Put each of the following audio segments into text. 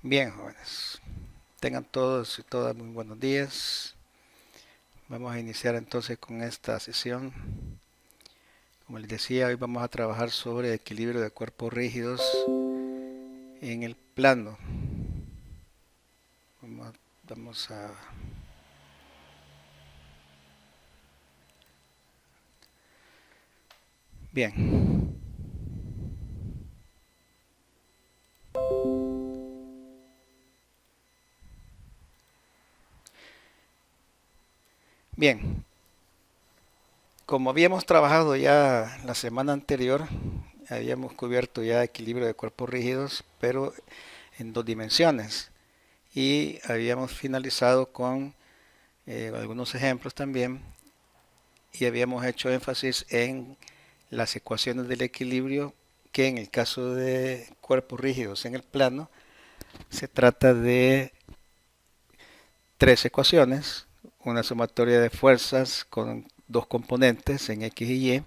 Bien, jóvenes, tengan todos y todas muy buenos días. Vamos a iniciar entonces con esta sesión. Como les decía, hoy vamos a trabajar sobre equilibrio de cuerpos rígidos en el plano. Vamos a, vamos a- Bien, bien. Como habíamos trabajado ya la semana anterior, habíamos cubierto ya equilibrio de cuerpos rígidos, pero en dos dimensiones. Y habíamos finalizado con algunos ejemplos también y habíamos hecho énfasis en las ecuaciones del equilibrio que en el caso de cuerpos rígidos en el plano se trata de tres ecuaciones, una sumatoria de fuerzas con dos componentes en X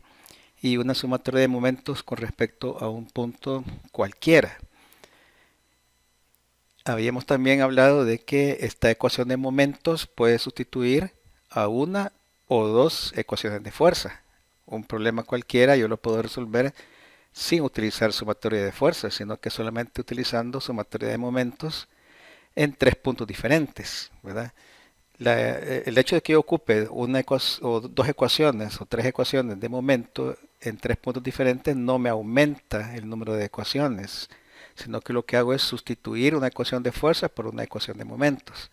y una sumatoria de momentos con respecto a un punto cualquiera. Habíamos también hablado de que esta ecuación de momentos puede sustituir a una o dos ecuaciones de fuerza. Un problema cualquiera yo lo puedo resolver sin utilizar sumatoria de fuerzas, sino que solamente utilizando sumatoria de momentos en tres puntos diferentes, ¿verdad? El hecho de que yo ocupe o dos ecuaciones o tres ecuaciones de momento en tres puntos diferentes no me aumenta el número de ecuaciones, sino que lo que hago es sustituir una ecuación de fuerza por una ecuación de momentos,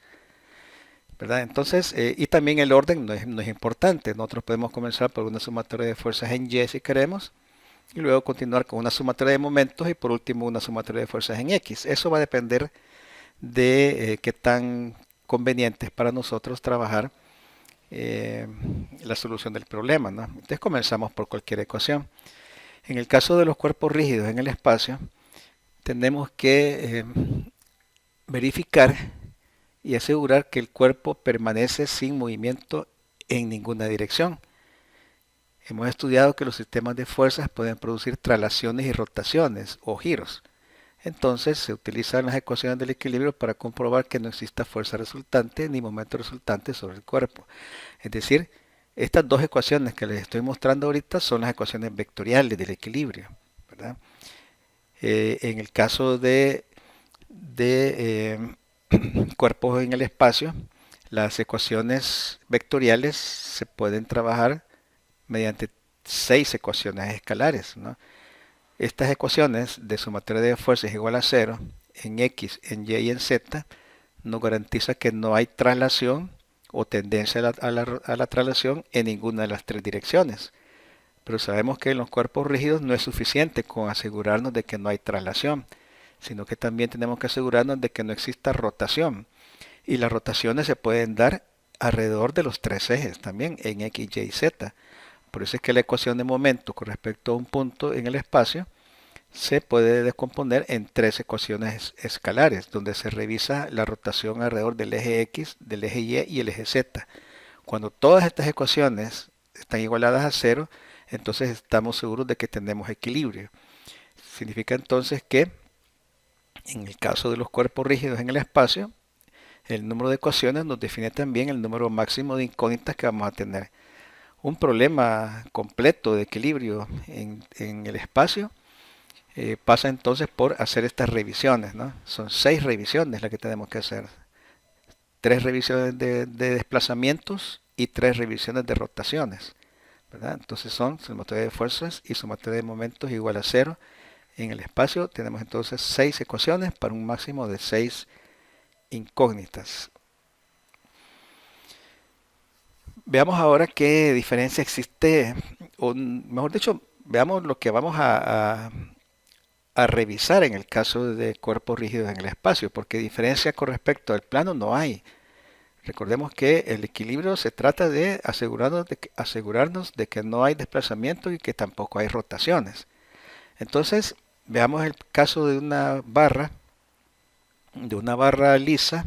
¿verdad? Entonces, y también el orden no es importante. Nosotros podemos comenzar por una sumatoria de fuerzas en Y si queremos, y luego continuar con una sumatoria de momentos y por último una sumatoria de fuerzas en X. Eso va a depender de qué tan conveniente es para nosotros trabajar eh, la solución del problema, ¿no? Entonces comenzamos por cualquier ecuación. En el caso de los cuerpos rígidos en el espacio, tenemos que verificar y asegurar que el cuerpo permanece sin movimiento en ninguna dirección. Hemos estudiado que los sistemas de fuerzas pueden producir traslaciones y rotaciones o giros. Entonces se utilizan las ecuaciones del equilibrio para comprobar que no exista fuerza resultante ni momento resultante sobre el cuerpo. Es decir, estas dos ecuaciones que les estoy mostrando ahorita son las ecuaciones vectoriales del equilibrio, ¿verdad? En el caso de cuerpos en el espacio, las ecuaciones vectoriales se pueden trabajar mediante seis ecuaciones escalares, ¿no? Estas ecuaciones de sumatoria de fuerzas igual a cero en X, en Y y en Z nos garantiza que no hay traslación o tendencia a la traslación en ninguna de las tres direcciones. Pero sabemos que en los cuerpos rígidos no es suficiente con asegurarnos de que no hay traslación, sino que también tenemos que asegurarnos de que no exista rotación. Y las rotaciones se pueden dar alrededor de los tres ejes también, en X, Y y Z. Por eso es que la ecuación de momento con respecto a un punto en el espacio se puede descomponer en tres ecuaciones escalares, donde se revisa la rotación alrededor del eje X, del eje Y y el eje Z. Cuando todas estas ecuaciones están igualadas a cero, entonces estamos seguros de que tenemos equilibrio. Significa entonces que en el caso de los cuerpos rígidos en el espacio, el número de ecuaciones nos define también el número máximo de incógnitas que vamos a tener. Un problema completo de equilibrio en el espacio pasa entonces por hacer estas revisiones, ¿no? Son seis revisiones las que tenemos que hacer. Tres revisiones de desplazamientos y tres revisiones de rotaciones, ¿verdad? Entonces son sumatoria de fuerzas y sumatoria de momentos igual a cero. En el espacio tenemos entonces seis ecuaciones para un máximo de seis incógnitas. Veamos ahora qué diferencia existe, o mejor dicho, veamos lo que vamos a revisar en el caso de cuerpos rígidos en el espacio, porque diferencia con respecto al plano no hay. Recordemos que el equilibrio se trata de asegurarnos de que no hay desplazamiento y que tampoco hay rotaciones. Entonces, veamos el caso de una barra lisa,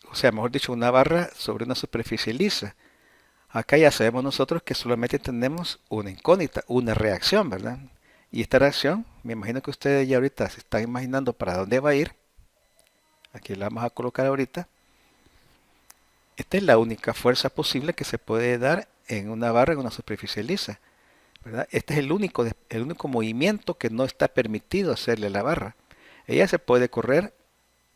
o sea, mejor dicho, una barra sobre una superficie lisa. Acá ya sabemos nosotros que solamente tenemos una incógnita, una reacción, ¿verdad? Y esta reacción, me imagino que ustedes ya ahorita se están imaginando para dónde va a ir. Aquí la vamos a colocar ahorita. Esta es la única fuerza posible que se puede dar en una barra en una superficie lisa, ¿verdad? Este es el único movimiento que no está permitido hacerle a la barra. Ella se puede correr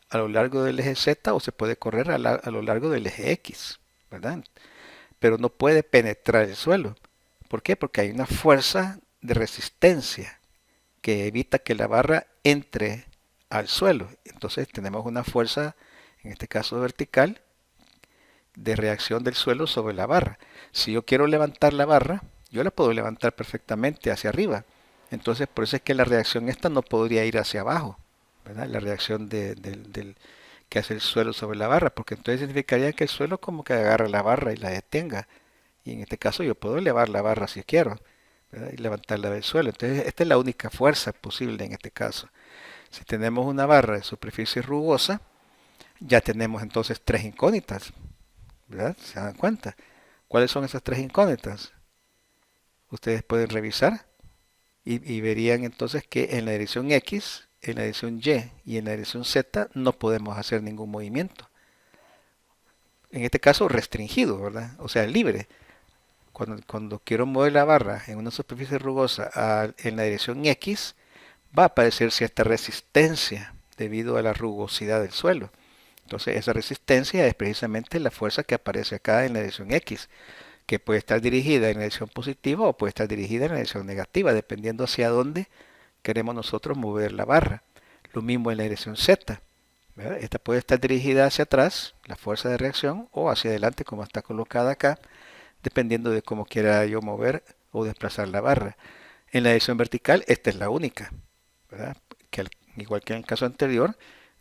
a lo largo del eje Z o se puede correr a lo largo del eje X, ¿verdad? Pero no puede penetrar el suelo. ¿Por qué? Porque hay una fuerza de resistencia que evita que la barra entre al suelo. Entonces tenemos una fuerza, en este caso vertical, de reacción del suelo sobre la barra. Si yo quiero levantar la barra, yo la puedo levantar perfectamente hacia arriba. Entonces por eso es que la reacción esta no podría ir hacia abajo, ¿verdad? La reacción que hace el suelo sobre la barra, porque entonces significaría que el suelo como que agarra la barra y la detenga. Y en este caso yo puedo elevar la barra si quiero, ¿verdad? Y levantarla del suelo. Entonces esta es la única fuerza posible en este caso. Si tenemos una barra de superficie rugosa, ya tenemos entonces tres incógnitas, ¿verdad? ¿Se dan cuenta? ¿Cuáles son esas tres incógnitas? Ustedes pueden revisar y verían entonces que en la dirección X, en la dirección Y y en la dirección Z no podemos hacer ningún movimiento. En este caso restringido, ¿verdad? O sea, libre. Cuando quiero mover la barra en una superficie rugosa en la dirección X, va a aparecer cierta resistencia debido a la rugosidad del suelo. Entonces esa resistencia es precisamente la fuerza que aparece acá en la dirección X, que puede estar dirigida en la dirección positiva o puede estar dirigida en la dirección negativa, dependiendo hacia dónde queremos nosotros mover la barra. Lo mismo en la dirección Z, ¿verdad? Esta puede estar dirigida hacia atrás, la fuerza de reacción, o hacia adelante como está colocada acá, dependiendo de cómo quiera yo mover o desplazar la barra. En la dirección vertical, esta es la única, ¿verdad? Que igual que en el caso anterior,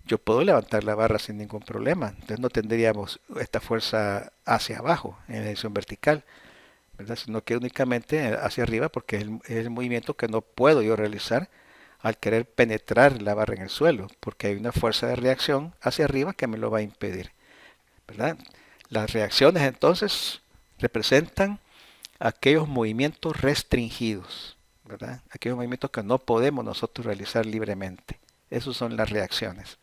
yo puedo levantar la barra sin ningún problema. Entonces no tendríamos esta fuerza hacia abajo en la dirección vertical, ¿verdad? Sino que únicamente hacia arriba porque es el movimiento que no puedo yo realizar al querer penetrar la barra en el suelo, porque hay una fuerza de reacción hacia arriba que me lo va a impedir, ¿verdad? Las reacciones entonces representan aquellos movimientos restringidos, ¿verdad? Aquellos movimientos que no podemos nosotros realizar libremente. Esas son las reacciones.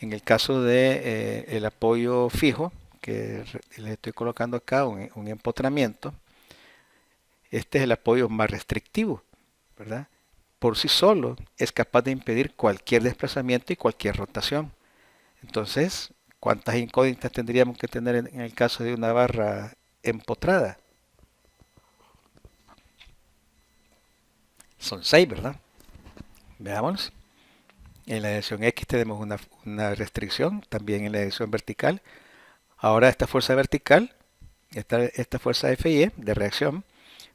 En el caso de el apoyo fijo, que les estoy colocando acá un empotramiento, este es el apoyo más restrictivo, ¿verdad? Por sí solo es capaz de impedir cualquier desplazamiento y cualquier rotación. Entonces, ¿cuántas incógnitas tendríamos que tener en el caso de una barra empotrada? Son seis, ¿verdad? Veamos. En la dirección X tenemos una restricción, también en la dirección vertical. Ahora esta fuerza vertical, esta fuerza FE de reacción,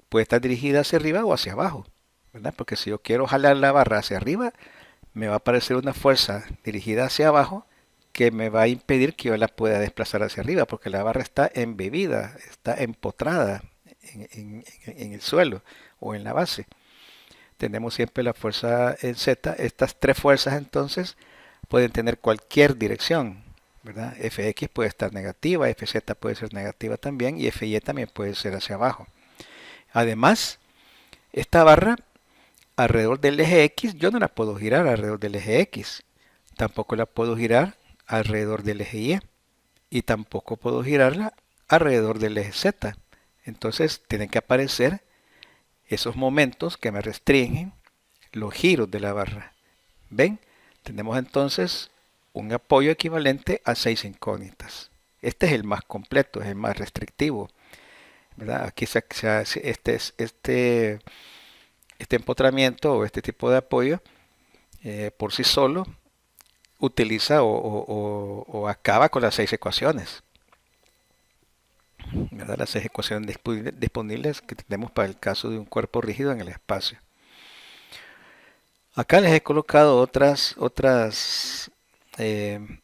puede estar dirigida hacia arriba o hacia abajo, ¿verdad? Porque si yo quiero jalar la barra hacia arriba, me va a aparecer una fuerza dirigida hacia abajo que me va a impedir que yo la pueda desplazar hacia arriba, porque la barra está embebida, está empotrada en el suelo o en la base. Tenemos siempre la fuerza en Z. Estas tres fuerzas entonces pueden tener cualquier dirección, ¿verdad? Fx puede estar negativa, Fz puede ser negativa también y Fy también puede ser hacia abajo. Además, esta barra alrededor del eje X yo no la puedo girar alrededor del eje X. Tampoco la puedo girar alrededor del eje Y. Y tampoco puedo girarla alrededor del eje Z. Entonces tienen que aparecer esos momentos que me restringen los giros de la barra. ¿Ven? Tenemos entonces un apoyo equivalente a 6 incógnitas. Este es el más completo, es el más restrictivo, ¿verdad? Aquí este empotramiento o este tipo de apoyo por sí solo utiliza o acaba con las 6 ecuaciones, ¿verdad? Las 6 ecuaciones disponibles que tenemos para el caso de un cuerpo rígido en el espacio. Acá les he colocado eh,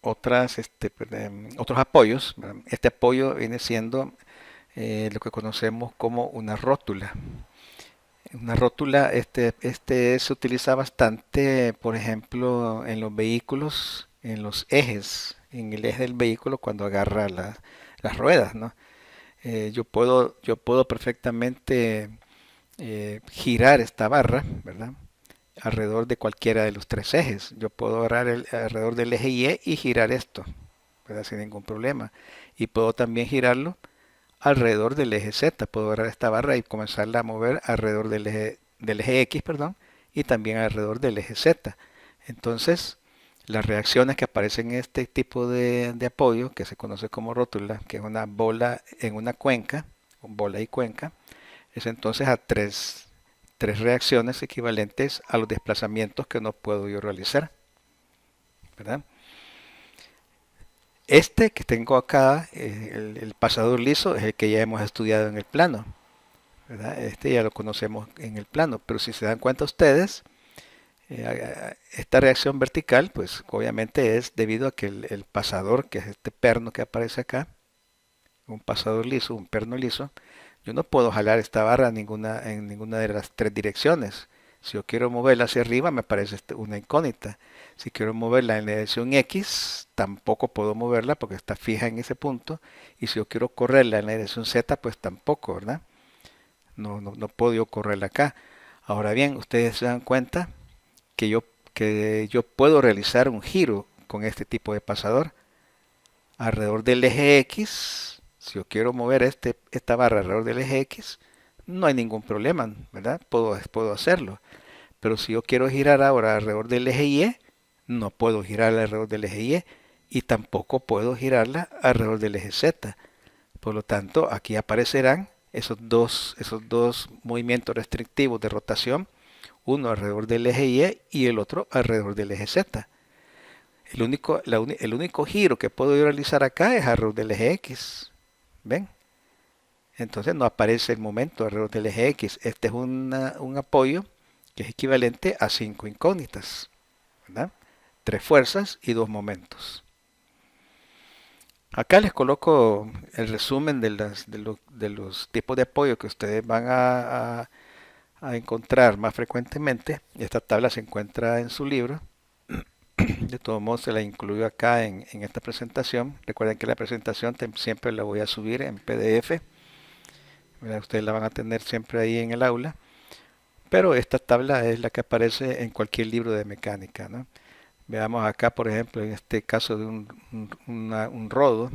otros apoyos. Este apoyo viene siendo lo que conocemos como una rótula. Una rótula, se utiliza bastante, por ejemplo, en los vehículos, en los ejes, en el eje del vehículo cuando agarra las ruedas, ¿no? Yo puedo perfectamente girar esta barra, ¿verdad? Alrededor de cualquiera de los tres ejes. Yo puedo agarrar alrededor del eje Y girar esto, ¿verdad? Sin ningún problema. Y puedo también girarlo alrededor del eje Z. Puedo agarrar esta barra y comenzarla a mover alrededor del eje X, perdón, y también alrededor del eje Z. Entonces, las reacciones que aparecen en este tipo de apoyo, que se conoce como rótula, que es una bola en una cuenca, bola y cuenca, es entonces a tres reacciones equivalentes a los desplazamientos que no puedo yo realizar, ¿verdad? Este que tengo acá, el pasador liso, es el que ya hemos estudiado en el plano, ¿verdad? Este ya lo conocemos en el plano, pero si se dan cuenta ustedes, esta reacción vertical, pues obviamente es debido a que el pasador, que es este perno que aparece acá, un pasador liso, un perno liso, yo no puedo jalar esta barra en ninguna de las tres direcciones. Si yo quiero moverla hacia arriba, me parece una incógnita. Si quiero moverla en la dirección X, tampoco puedo moverla porque está fija en ese punto. Y si yo quiero correrla en la dirección Z, pues tampoco, ¿verdad? No puedo yo correrla acá. Ahora bien, ustedes se dan cuenta que yo puedo realizar un giro con este tipo de pasador alrededor del eje X. Si yo quiero mover esta barra alrededor del eje X, no hay ningún problema, ¿verdad? Puedo hacerlo. Pero si yo quiero girar ahora alrededor del eje Y, no puedo girarla alrededor del eje Y y tampoco puedo girarla alrededor del eje Z. Por lo tanto, aquí aparecerán esos dos movimientos restrictivos de rotación, uno alrededor del eje Y y el otro alrededor del eje Z. El único giro que puedo yo realizar acá es alrededor del eje X. ¿Ven? Entonces no aparece el momento alrededor del eje X. Este es un apoyo que es equivalente a 5 incógnitas, ¿verdad? 3 fuerzas y 2 momentos. Acá les coloco el resumen de los tipos de apoyo que ustedes van a encontrar más frecuentemente. Esta tabla se encuentra en su libro. De todos modos, se la incluyo acá en esta presentación. Recuerden que la presentación siempre la voy a subir en PDF. ¿Verdad? Ustedes la van a tener siempre ahí en el aula. Pero esta tabla es la que aparece en cualquier libro de mecánica, ¿no? Veamos acá, por ejemplo, en este caso de un rodo,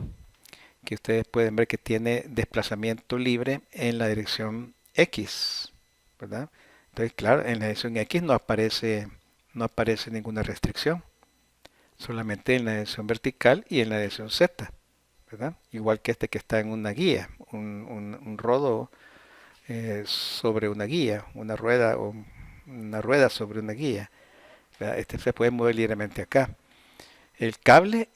que ustedes pueden ver que tiene desplazamiento libre en la dirección X, ¿verdad? Entonces, claro, en la dirección X no aparece ninguna restricción, solamente en la dirección vertical y en la dirección Z, ¿verdad? Igual que este que está en una guía, un rodo sobre una guía, una rueda o una rueda sobre una guía, ¿verdad? Este se puede mover libremente acá. El cable,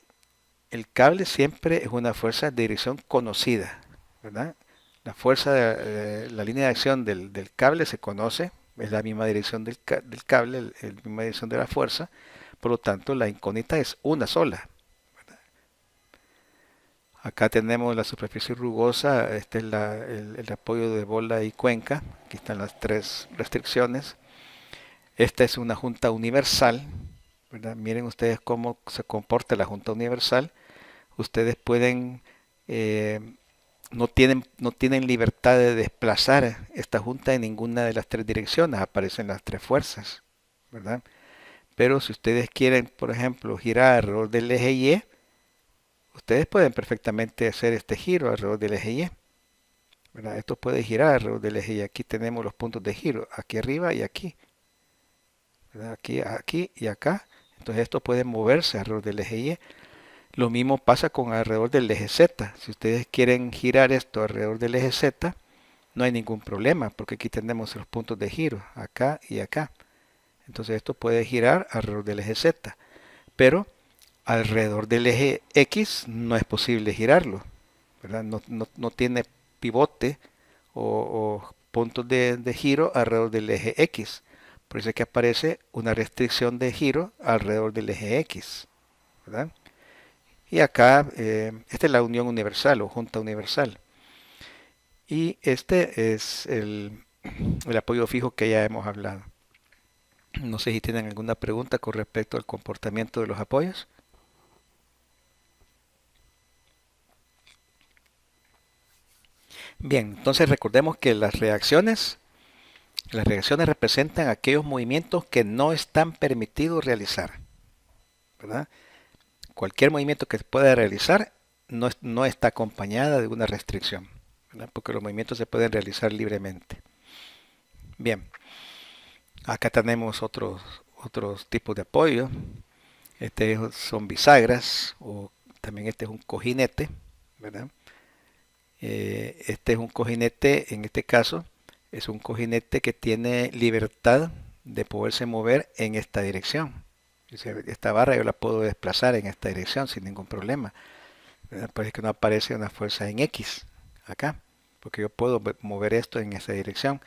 el cable siempre es una fuerza de dirección conocida, ¿verdad? La fuerza la línea de acción del cable se conoce, es la misma dirección del cable, la misma dirección de la fuerza, por lo tanto la incógnita es una sola. Acá tenemos la superficie rugosa, este es el apoyo de bola y cuenca, aquí están las tres restricciones. Esta es una junta universal, ¿verdad? Miren ustedes cómo se comporta la junta universal. Ustedes eh, no tienen libertad de desplazar esta junta en ninguna de las tres direcciones, aparecen las tres fuerzas, ¿verdad? Pero si ustedes quieren, por ejemplo, girar alrededor del eje Y, ustedes pueden perfectamente hacer este giro alrededor del eje Y, ¿verdad? Esto puede girar alrededor del eje Y. Aquí tenemos los puntos de giro, aquí arriba y aquí, ¿verdad? Aquí y acá. Entonces esto puede moverse alrededor del eje Y. Lo mismo pasa con alrededor del eje Z. Si ustedes quieren girar esto alrededor del eje Z, no hay ningún problema, porque aquí tenemos los puntos de giro, acá y acá. Entonces esto puede girar alrededor del eje Z. Pero alrededor del eje X no es posible girarlo, ¿verdad? No tiene pivote o puntos de giro alrededor del eje X. Por eso es que aparece una restricción de giro alrededor del eje X, ¿verdad? Y acá, esta es la unión universal o junta universal. Y este es el apoyo fijo que ya hemos hablado. No sé si tienen alguna pregunta con respecto al comportamiento de los apoyos. Bien, entonces recordemos que las reacciones Las reacciones representan aquellos movimientos que no están permitidos realizar, ¿verdad? Cualquier movimiento que se pueda realizar no está acompañada de una restricción, ¿verdad? Porque los movimientos se pueden realizar libremente. Bien, acá tenemos otros tipos de apoyo. Son bisagras o también este es un cojinete, ¿verdad? Este es un cojinete, en este caso, es un cojinete que tiene libertad de poderse mover en esta dirección. Esta barra yo la puedo desplazar en esta dirección sin ningún problema. Parece que no aparece una fuerza en X acá, porque yo puedo mover esto en esa dirección,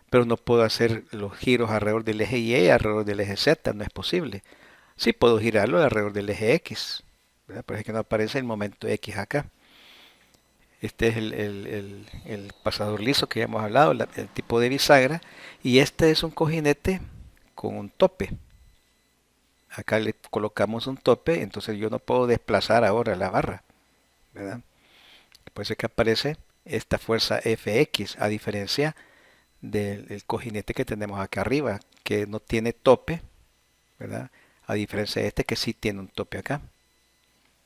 pero no puedo hacer los giros alrededor del eje Y, alrededor del eje Z, no es posible. Sí puedo girarlo alrededor del eje X, ¿verdad? Parece que no aparece el momento X acá. Este es el pasador liso que ya hemos hablado, el tipo de bisagra, y este es un cojinete con un tope. Acá le colocamos un tope, entonces yo no puedo desplazar ahora la barra, ¿verdad? Por eso es que aparece esta fuerza Fx, a diferencia del cojinete que tenemos acá arriba, que no tiene tope, ¿verdad? A diferencia de este que sí tiene un tope acá.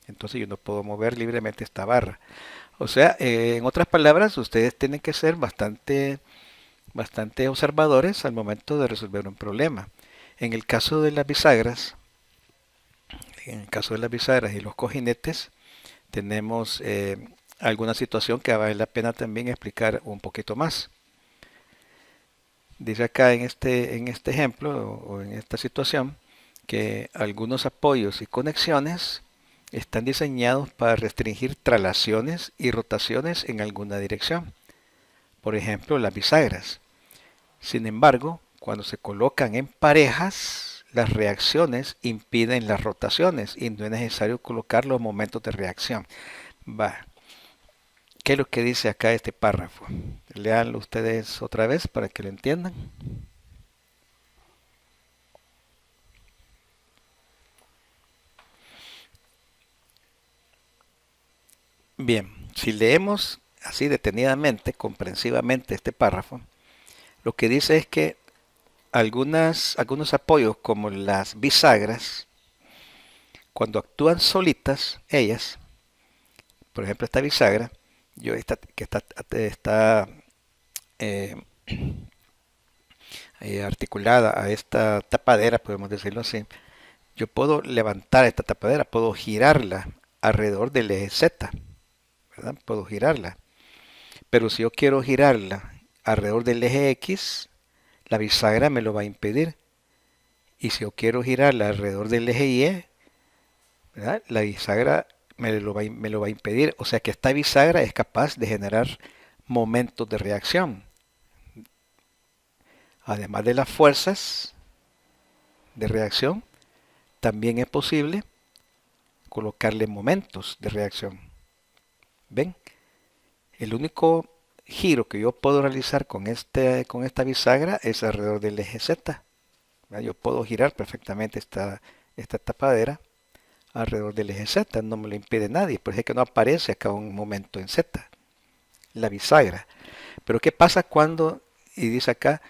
Entonces yo no puedo mover libremente esta barra. O sea, en otras palabras, ustedes tienen que ser bastante observadores al momento de resolver un problema. En el caso de las bisagras, en el caso de las bisagras y los cojinetes, tenemos alguna situación que vale la pena también explicar un poquito más. Dice acá en este ejemplo o en esta situación que algunos apoyos y conexiones están diseñados para restringir traslaciones y rotaciones en alguna dirección. Por ejemplo, las bisagras. Sin embargo, cuando se colocan en parejas, las reacciones impiden las rotaciones y no es necesario colocar los momentos de reacción. Va. ¿Qué es lo que dice acá este párrafo? Leanlo ustedes otra vez para que lo entiendan. Bien, si leemos así detenidamente, comprensivamente este párrafo, lo que dice es que algunos apoyos como las bisagras, cuando actúan solitas, ellas, por ejemplo esta bisagra, que está eh, articulada a esta tapadera, podemos decirlo así, yo puedo levantar esta tapadera, puedo girarla alrededor del eje Z, ¿verdad? Puedo girarla. Pero si yo quiero girarla alrededor del eje X, la bisagra me lo va a impedir. Y si yo quiero girarla alrededor del eje Y, ¿verdad? La bisagra me lo va a impedir. O sea que esta bisagra es capaz de generar momentos de reacción. Además de las fuerzas de reacción, también es posible colocarle momentos de reacción. ¿Ven? El único giro que yo puedo realizar con esta bisagra es alrededor del eje Z. Yo puedo girar perfectamente esta tapadera alrededor del eje Z, no me lo impide nadie, por eso es que no aparece acá un momento en Z, la bisagra. Pero ¿qué pasa cuando, y dice acá,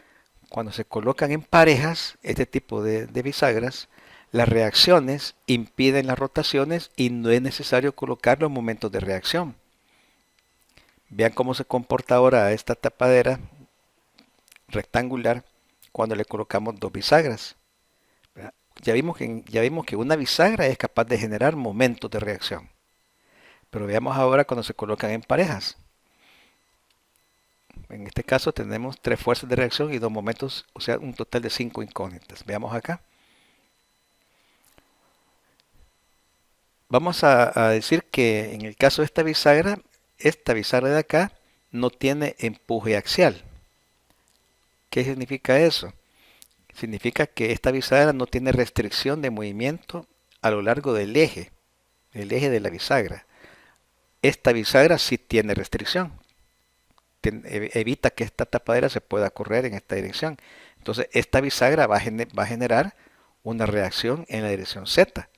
cuando se colocan en parejas este tipo de bisagras, las reacciones impiden las rotaciones y no es necesario colocar los momentos de reacción? Vean cómo se comporta ahora esta tapadera rectangular cuando le colocamos dos bisagras. Ya vimos que una bisagra es capaz de generar momentos de reacción. Pero veamos ahora cuando se colocan en parejas. En este caso tenemos tres fuerzas de reacción y dos momentos, o sea, un total de 5 incógnitas. Veamos acá. Vamos a decir que en el caso de esta bisagra de acá no tiene empuje axial. ¿Qué significa eso? Significa que esta bisagra no tiene restricción de movimiento a lo largo del eje de la bisagra. Esta bisagra sí tiene restricción, evita que esta tapadera se pueda correr en esta dirección. Entonces esta bisagra va a generar una reacción en la dirección Z,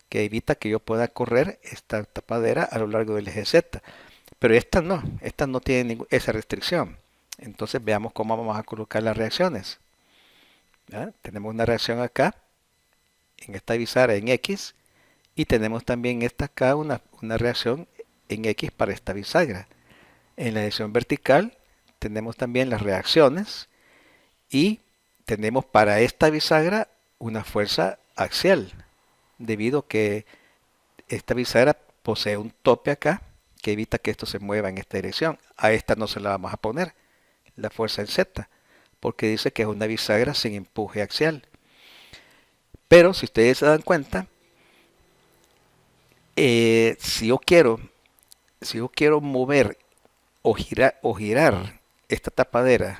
que evita que yo pueda correr esta tapadera a lo largo del eje Z. Pero esta no tiene esa restricción. Entonces veamos cómo vamos a colocar las reacciones. ¿Ya? Tenemos una reacción acá, en esta bisagra en X, y tenemos también esta acá una reacción en X para esta bisagra. En la dirección vertical tenemos también las reacciones y tenemos para esta bisagra una fuerza axial, debido a que esta bisagra posee un tope acá que evita que esto se mueva en esta dirección. A esta no se la vamos a poner, la fuerza en Z, porque dice que es una bisagra sin empuje axial. Pero si ustedes se dan cuenta, si yo quiero mover o girar esta tapadera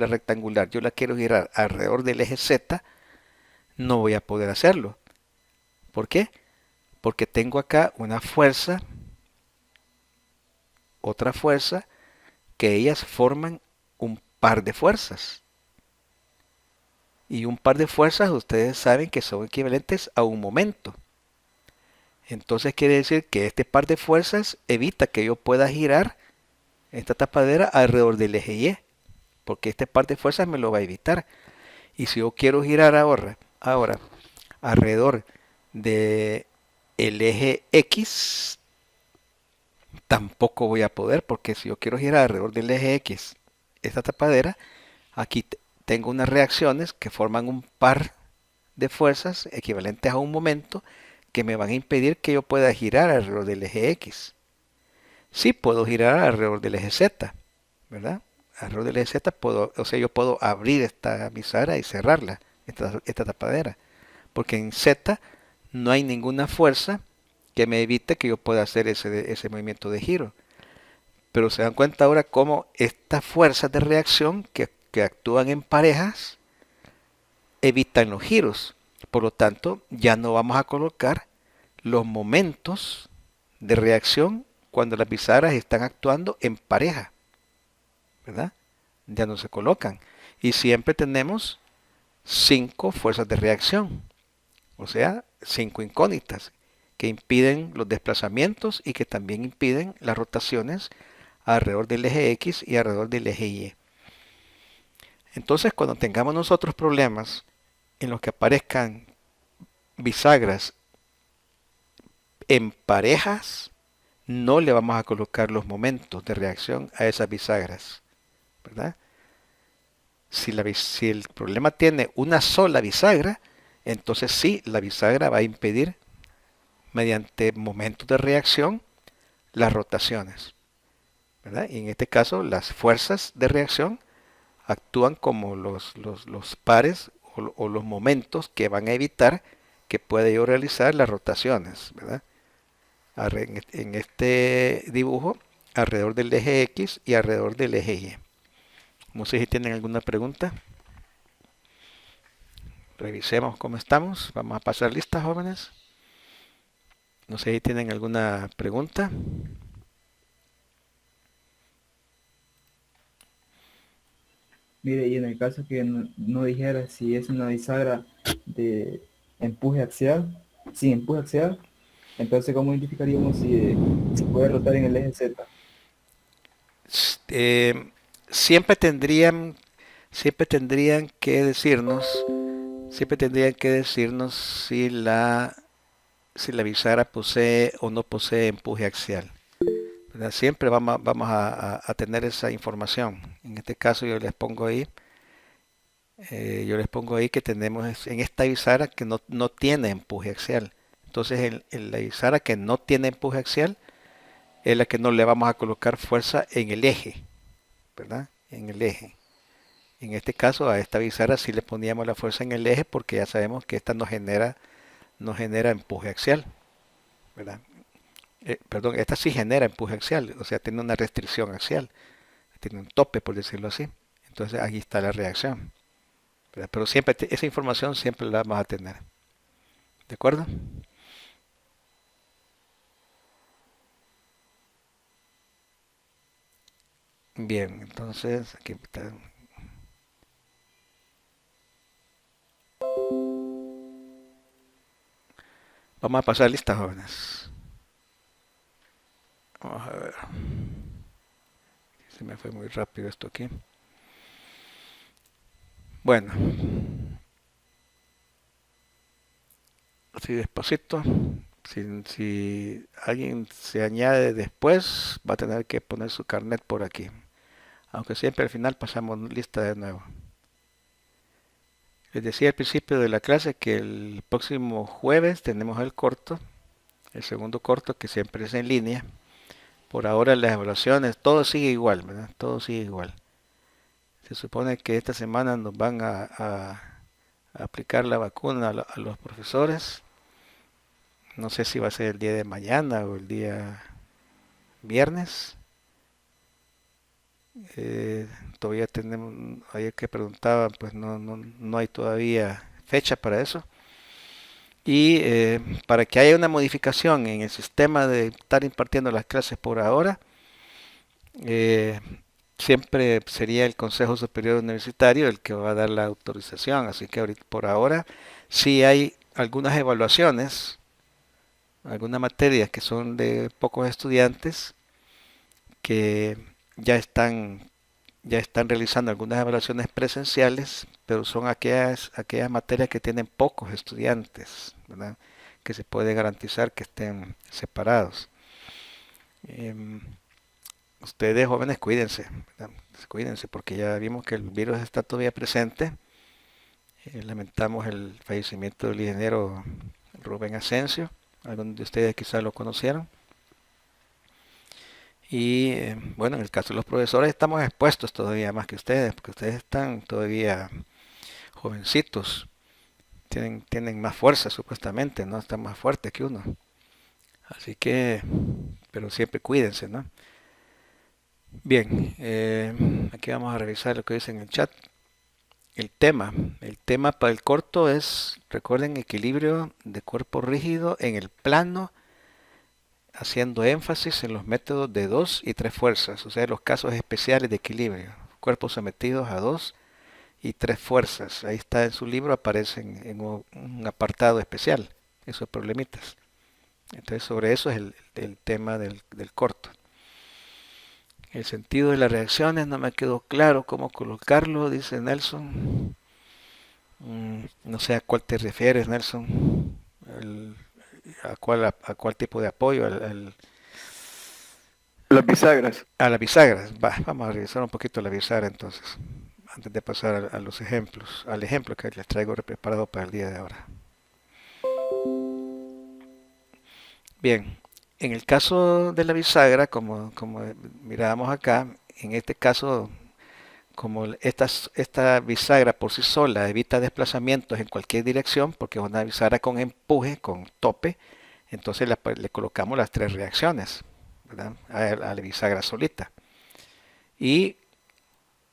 rectangular, yo la quiero girar alrededor del eje Z, no voy a poder hacerlo. ¿Por qué? Porque tengo acá una fuerza, otra fuerza, que ellas forman un par de fuerzas. Y un par de fuerzas ustedes saben que son equivalentes a un momento. Entonces quiere decir que este par de fuerzas evita que yo pueda girar esta tapadera alrededor del eje Y, porque este par de fuerzas me lo va a evitar. Y si yo quiero girar ahora alrededor de el eje X, tampoco voy a poder, porque si yo quiero girar alrededor del eje X esta tapadera, aquí tengo unas reacciones que forman un par de fuerzas equivalentes a un momento que me van a impedir que yo pueda girar alrededor del eje X. Sí puedo girar alrededor del eje Z, ¿verdad? Alrededor del eje Z puedo, o sea, yo puedo abrir esta bisagra y cerrarla, esta tapadera, porque en Z no hay ninguna fuerza que me evite que yo pueda hacer ese movimiento de giro. Pero se dan cuenta ahora cómo estas fuerzas de reacción que actúan en parejas evitan los giros. Por lo tanto, ya no vamos a colocar los momentos de reacción cuando las bisagras están actuando en pareja, ¿verdad? Ya no se colocan. Y siempre tenemos 5 fuerzas de reacción, o sea, 5 incógnitas que impiden los desplazamientos y que también impiden las rotaciones alrededor del eje X y alrededor del eje Y. Entonces, cuando tengamos nosotros problemas en los que aparezcan bisagras en parejas, no le vamos a colocar los momentos de reacción a esas bisagras, ¿verdad? Si el problema tiene una sola bisagra, entonces sí, la bisagra va a impedir, mediante momentos de reacción, las rotaciones, ¿verdad? Y en este caso, las fuerzas de reacción actúan como los pares o los momentos que van a evitar que pueda yo realizar las rotaciones, ¿verdad? En este dibujo, alrededor del eje X y alrededor del eje Y. No sé si tienen alguna pregunta. Revisemos cómo estamos. Vamos a pasar lista, jóvenes. No sé si tienen alguna pregunta. Mire, y en el caso que no dijera si es una bisagra de empuje axial, sin empuje axial, entonces ¿cómo identificaríamos si puede rotar en el eje Z? Eh, siempre tendrían, siempre tendrían que decirnos, siempre tendrían que decirnos si la bisagra posee o no posee empuje axial, ¿verdad? Siempre vamos a tener esa información. En este caso yo les pongo ahí que tenemos en esta bisagra que no tiene empuje axial. Entonces en la bisagra que no tiene empuje axial es la que no le vamos a colocar fuerza en el eje, ¿verdad? En el eje. En este caso a esta bisagra sí le poníamos la fuerza en el eje porque ya sabemos que esta no genera empuje axial, ¿verdad? Perdón, esta sí genera empuje axial, o sea, tiene una restricción axial, tiene un tope, por decirlo así. Entonces ahí está la reacción, ¿verdad? Pero siempre esa información siempre la vamos a tener, ¿de acuerdo? Bien, entonces aquí está. Vamos a pasar lista, jóvenes. Vamos a ver. Se me fue muy rápido esto aquí. Bueno, así despacito. Si alguien se añade después, va a tener que poner su carnet por aquí. Aunque siempre al final pasamos lista de nuevo. Les decía al principio de la clase que el próximo jueves tenemos el corto, el segundo corto que siempre es en línea. Por ahora las evaluaciones, todo sigue igual, ¿verdad? Todo sigue igual. Se supone que esta semana nos van a aplicar la vacuna a los profesores. No sé si va a ser el día de mañana o el día viernes. Eh, Todavía tenemos, ayer que preguntaban, pues no hay todavía fecha para eso. Y para que haya una modificación en el sistema de estar impartiendo las clases por ahora, eh, siempre sería el Consejo Superior Universitario el que va a dar la autorización. Así que ahorita, por ahora sí hay algunas evaluaciones, algunas materias que son de pocos estudiantes que ya están ya están realizando algunas evaluaciones presenciales, pero son aquellas materias que tienen pocos estudiantes, ¿verdad? Que se puede garantizar que estén separados. Em, Ustedes jóvenes cuídense, ¿verdad? Cuídense porque ya vimos que el virus está todavía presente. Lamentamos el fallecimiento del ingeniero Rubén Asensio, algunos de ustedes quizás lo conocieron. Y bueno, en el caso de los profesores estamos expuestos todavía más que ustedes, porque ustedes están todavía jovencitos, tienen más fuerza supuestamente, ¿no? Están más fuertes que uno. Así que, pero siempre cuídense, ¿no? Bien, aquí vamos a revisar lo que dice en el chat. El tema para el corto es, recuerden, equilibrio de cuerpo rígido en el plano, haciendo énfasis en los métodos de dos y tres fuerzas, o sea, los casos especiales de equilibrio, cuerpos sometidos a dos y tres fuerzas. Ahí está en su libro, aparecen en un apartado especial, esos problemitas. Entonces, sobre eso es el tema del corto. El sentido de las reacciones no me quedó claro cómo colocarlo, dice Nelson. No sé a cuál te refieres, Nelson. El- a cuál tipo de apoyo, Las bisagras. a las bisagras. Vamos a revisar un poquito la bisagra entonces, antes de pasar a los ejemplos, al ejemplo que les traigo preparado para el día de ahora. Bien, en el caso de la bisagra, como mirábamos acá, en este caso, como esta bisagra por sí sola evita desplazamientos en cualquier dirección, porque es una bisagra con empuje, con tope, entonces le colocamos las tres reacciones, ¿verdad? A la bisagra solita. Y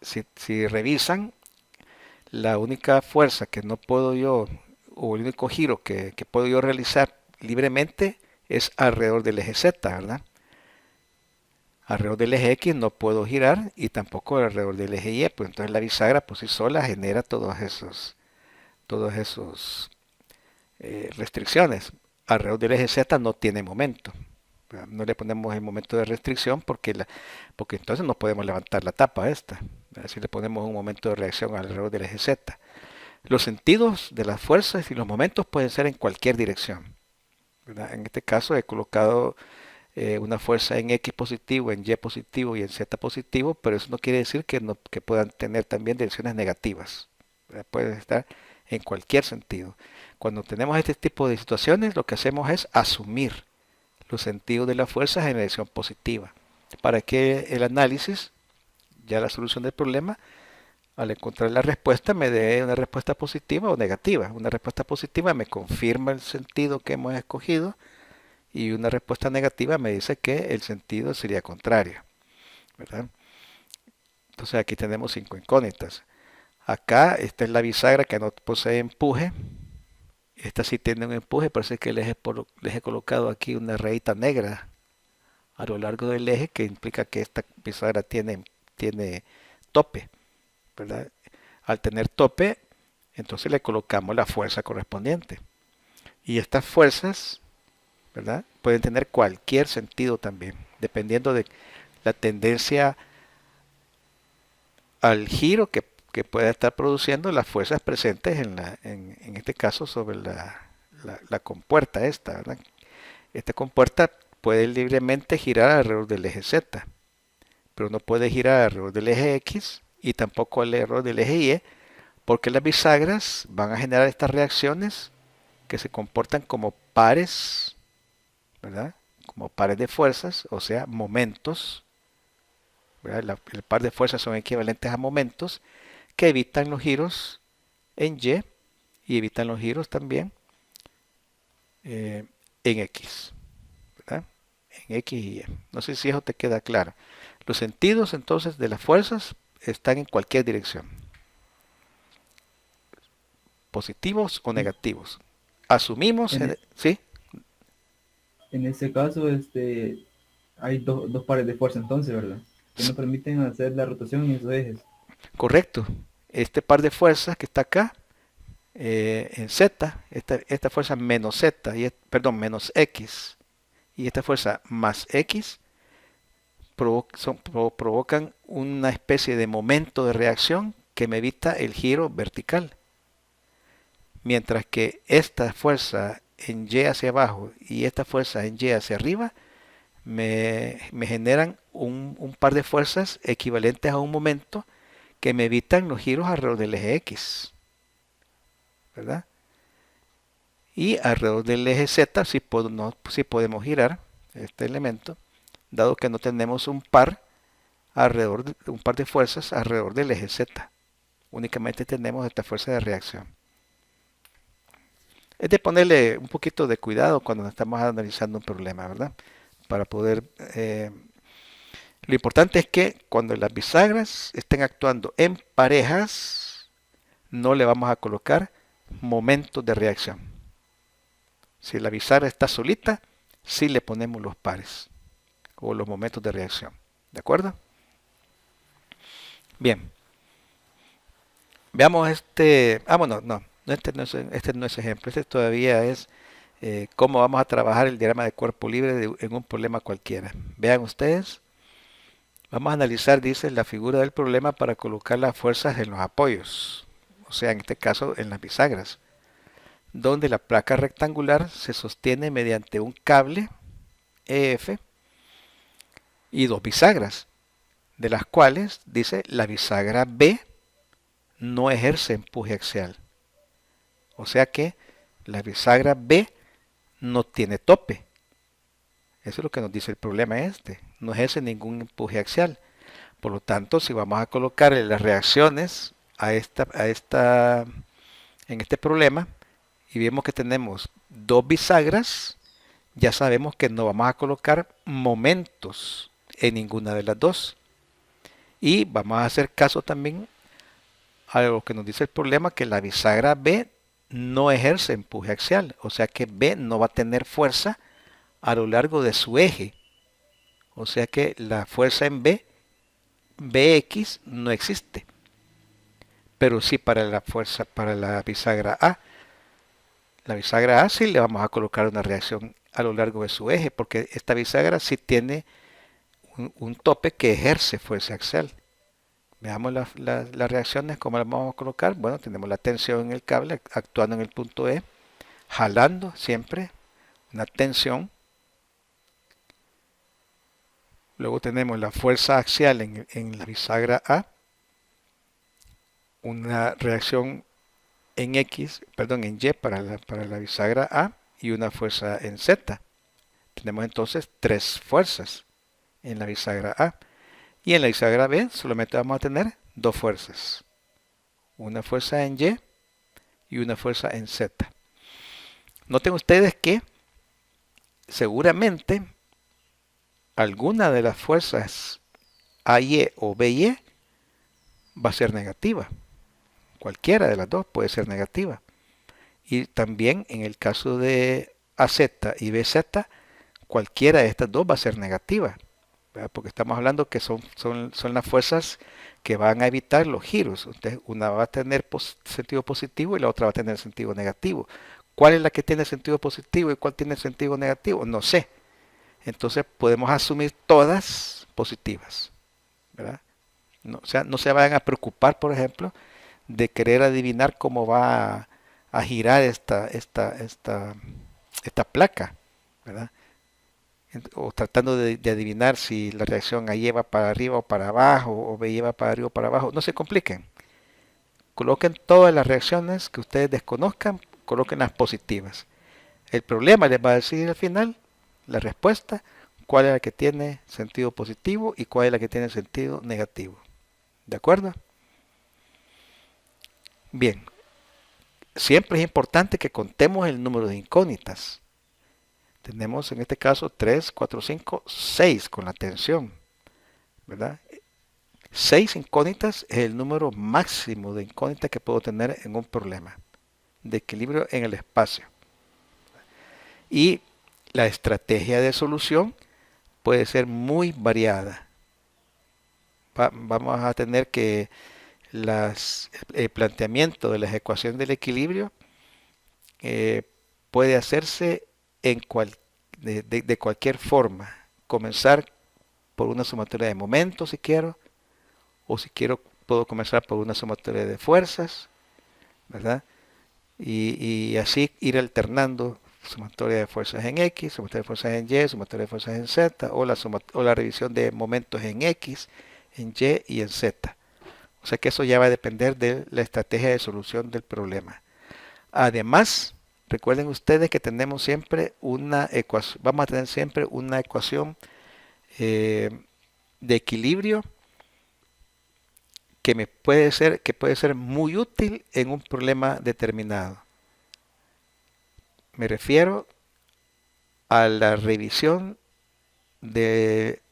si revisan, la única fuerza que no puedo yo, o el único giro que puedo yo realizar libremente es alrededor del eje Z, ¿verdad? Alrededor del eje X no puedo girar y tampoco alrededor del eje Y, pues entonces la bisagra por sí sola genera todos esos restricciones. Alrededor del eje Z no tiene momento. ¿Verdad? No le ponemos el momento de restricción porque entonces no podemos levantar la tapa esta. Así le ponemos un momento de reacción alrededor del eje Z. Los sentidos de las fuerzas y los momentos pueden ser en cualquier dirección, ¿verdad? En este caso he colocado una fuerza en X positivo, en Y positivo y en Z positivo, pero eso no quiere decir que puedan tener también direcciones negativas, ¿verdad? Pueden estar en cualquier sentido. Cuando tenemos este tipo de situaciones, lo que hacemos es asumir los sentidos de las fuerzas en dirección positiva, para que el análisis, ya la solución del problema, al encontrar la respuesta me dé una respuesta positiva o negativa. Una respuesta positiva me confirma el sentido que hemos escogido y una respuesta negativa me dice que el sentido sería contrario, ¿verdad? Entonces aquí tenemos cinco incógnitas. Acá esta es la bisagra que no posee empuje. Esta sí tiene un empuje, parece que les he colocado aquí una rayita negra a lo largo del eje que implica que esta bisagra tiene tope, ¿verdad? Al tener tope, entonces le colocamos la fuerza correspondiente. Y estas fuerzas, ¿verdad? Pueden tener cualquier sentido también, dependiendo de la tendencia al giro que pueda estar produciendo las fuerzas presentes en este caso sobre la compuerta esta, ¿verdad? Esta compuerta puede libremente girar alrededor del eje Z, pero no puede girar alrededor del eje X y tampoco alrededor del eje Y, porque las bisagras van a generar estas reacciones que se comportan como pares, ¿verdad? Como pares de fuerzas, o sea, momentos, ¿verdad? El par de fuerzas son equivalentes a momentos que evitan los giros en y evitan los giros también en X, ¿verdad? En X y Y. No sé si eso te queda claro. Los sentidos entonces de las fuerzas están en cualquier dirección, positivos o Y negativos. Asumimos, en, e- ¿sí? en ese caso, hay dos pares de fuerza entonces, ¿verdad? Que no permiten hacer la rotación en esos ejes. Correcto. Este par de fuerzas que está acá en Z, esta fuerza menos Z, perdón, menos X, y esta fuerza más X, provocan una especie de momento de reacción que me evita el giro vertical. Mientras que esta fuerza en Y hacia abajo y esta fuerza en Y hacia arriba me generan un par de fuerzas equivalentes a un momento que me evitan los giros alrededor del eje X, ¿verdad? Y alrededor del eje Z sí podemos girar este elemento, dado que no tenemos un par de fuerzas alrededor del eje Z. Únicamente tenemos esta fuerza de reacción. Es de ponerle un poquito de cuidado cuando estamos analizando un problema, ¿verdad? Para poder... lo importante es que cuando las bisagras estén actuando en parejas, no le vamos a colocar momentos de reacción. Si la bisagra está solita, sí le ponemos los pares o los momentos de reacción. ¿De acuerdo? Bien. Veamos este... Ah, bueno, no. Este no es ejemplo. Este todavía es cómo vamos a trabajar el diagrama de cuerpo libre en un problema cualquiera. Vean ustedes. Vamos a analizar, dice, la figura del problema para colocar las fuerzas en los apoyos. O sea, en este caso, en las bisagras, donde la placa rectangular se sostiene mediante un cable EF y dos bisagras, de las cuales, dice, la bisagra B no ejerce empuje axial. O sea que la bisagra B no tiene tope. Eso es lo que nos dice el problema este. No ejerce ningún empuje axial. Por lo tanto, si vamos a colocarle las reacciones en este problema y vemos que tenemos dos bisagras, ya sabemos que no vamos a colocar momentos en ninguna de las dos. Y vamos a hacer caso también a lo que nos dice el problema, que la bisagra B no ejerce empuje axial. O sea que B no va a tener fuerza a lo largo de su eje. O sea que la fuerza en Bx no existe. Pero sí para la fuerza, para la bisagra A. La bisagra A sí le vamos a colocar una reacción a lo largo de su eje, porque esta bisagra sí tiene un tope que ejerce fuerza axial. Veamos las reacciones, cómo las vamos a colocar. Bueno, tenemos la tensión en el cable actuando en el punto E, jalando siempre una tensión. Luego tenemos la fuerza axial en la bisagra A, una reacción en X, perdón, en Y para la bisagra A y una fuerza en Z. Tenemos entonces tres fuerzas en la bisagra A. Y en la bisagra B solamente vamos a tener dos fuerzas. Una fuerza en y una fuerza en Z. Noten ustedes que seguramente alguna de las fuerzas AY o BY va a ser negativa. Cualquiera de las dos puede ser negativa. Y también en el caso de AZ y BZ, cualquiera de estas dos va a ser negativa, ¿verdad? Porque estamos hablando que son las fuerzas que van a evitar los giros. Entonces, una va a tener sentido positivo y la otra va a tener sentido negativo. ¿Cuál es la que tiene sentido positivo y cuál tiene sentido negativo? No sé. Entonces podemos asumir todas positivas, ¿verdad? ¿no? O sea, no se vayan a preocupar, por ejemplo, de querer adivinar cómo va a girar esta placa, ¿verdad? O tratando de adivinar si la reacción A lleva para arriba o para abajo, o B lleva para arriba o para abajo. No se compliquen. Coloquen todas las reacciones que ustedes desconozcan, coloquen las positivas. El problema les va a decir al final, la respuesta, cuál es la que tiene sentido positivo y cuál es la que tiene sentido negativo. ¿De acuerdo? Bien, siempre es importante que contemos el número de incógnitas. Tenemos en este caso 3, 4, 5, 6 con la tensión, ¿verdad? 6 incógnitas es el número máximo de incógnitas que puedo tener en un problema de equilibrio en el espacio. Y la estrategia de solución puede ser muy variada. Vamos a tener que el planteamiento de las ecuaciones del equilibrio eh, puede hacerse en de cualquier forma. Comenzar por una sumatoria de momentos si quiero, o si quiero puedo comenzar por una sumatoria de fuerzas, ¿verdad? Y así ir alternando sumatoria de fuerzas en X, sumatoria de fuerzas en Y, sumatoria de fuerzas en Z, o la revisión de momentos en X, en Y y en Z. O sea que eso ya va a depender de la estrategia de solución del problema. Además, recuerden ustedes que tenemos siempre una ecuación, vamos a tener siempre una ecuación eh, de equilibrio que puede ser muy útil en un problema determinado. Me refiero a la revisión de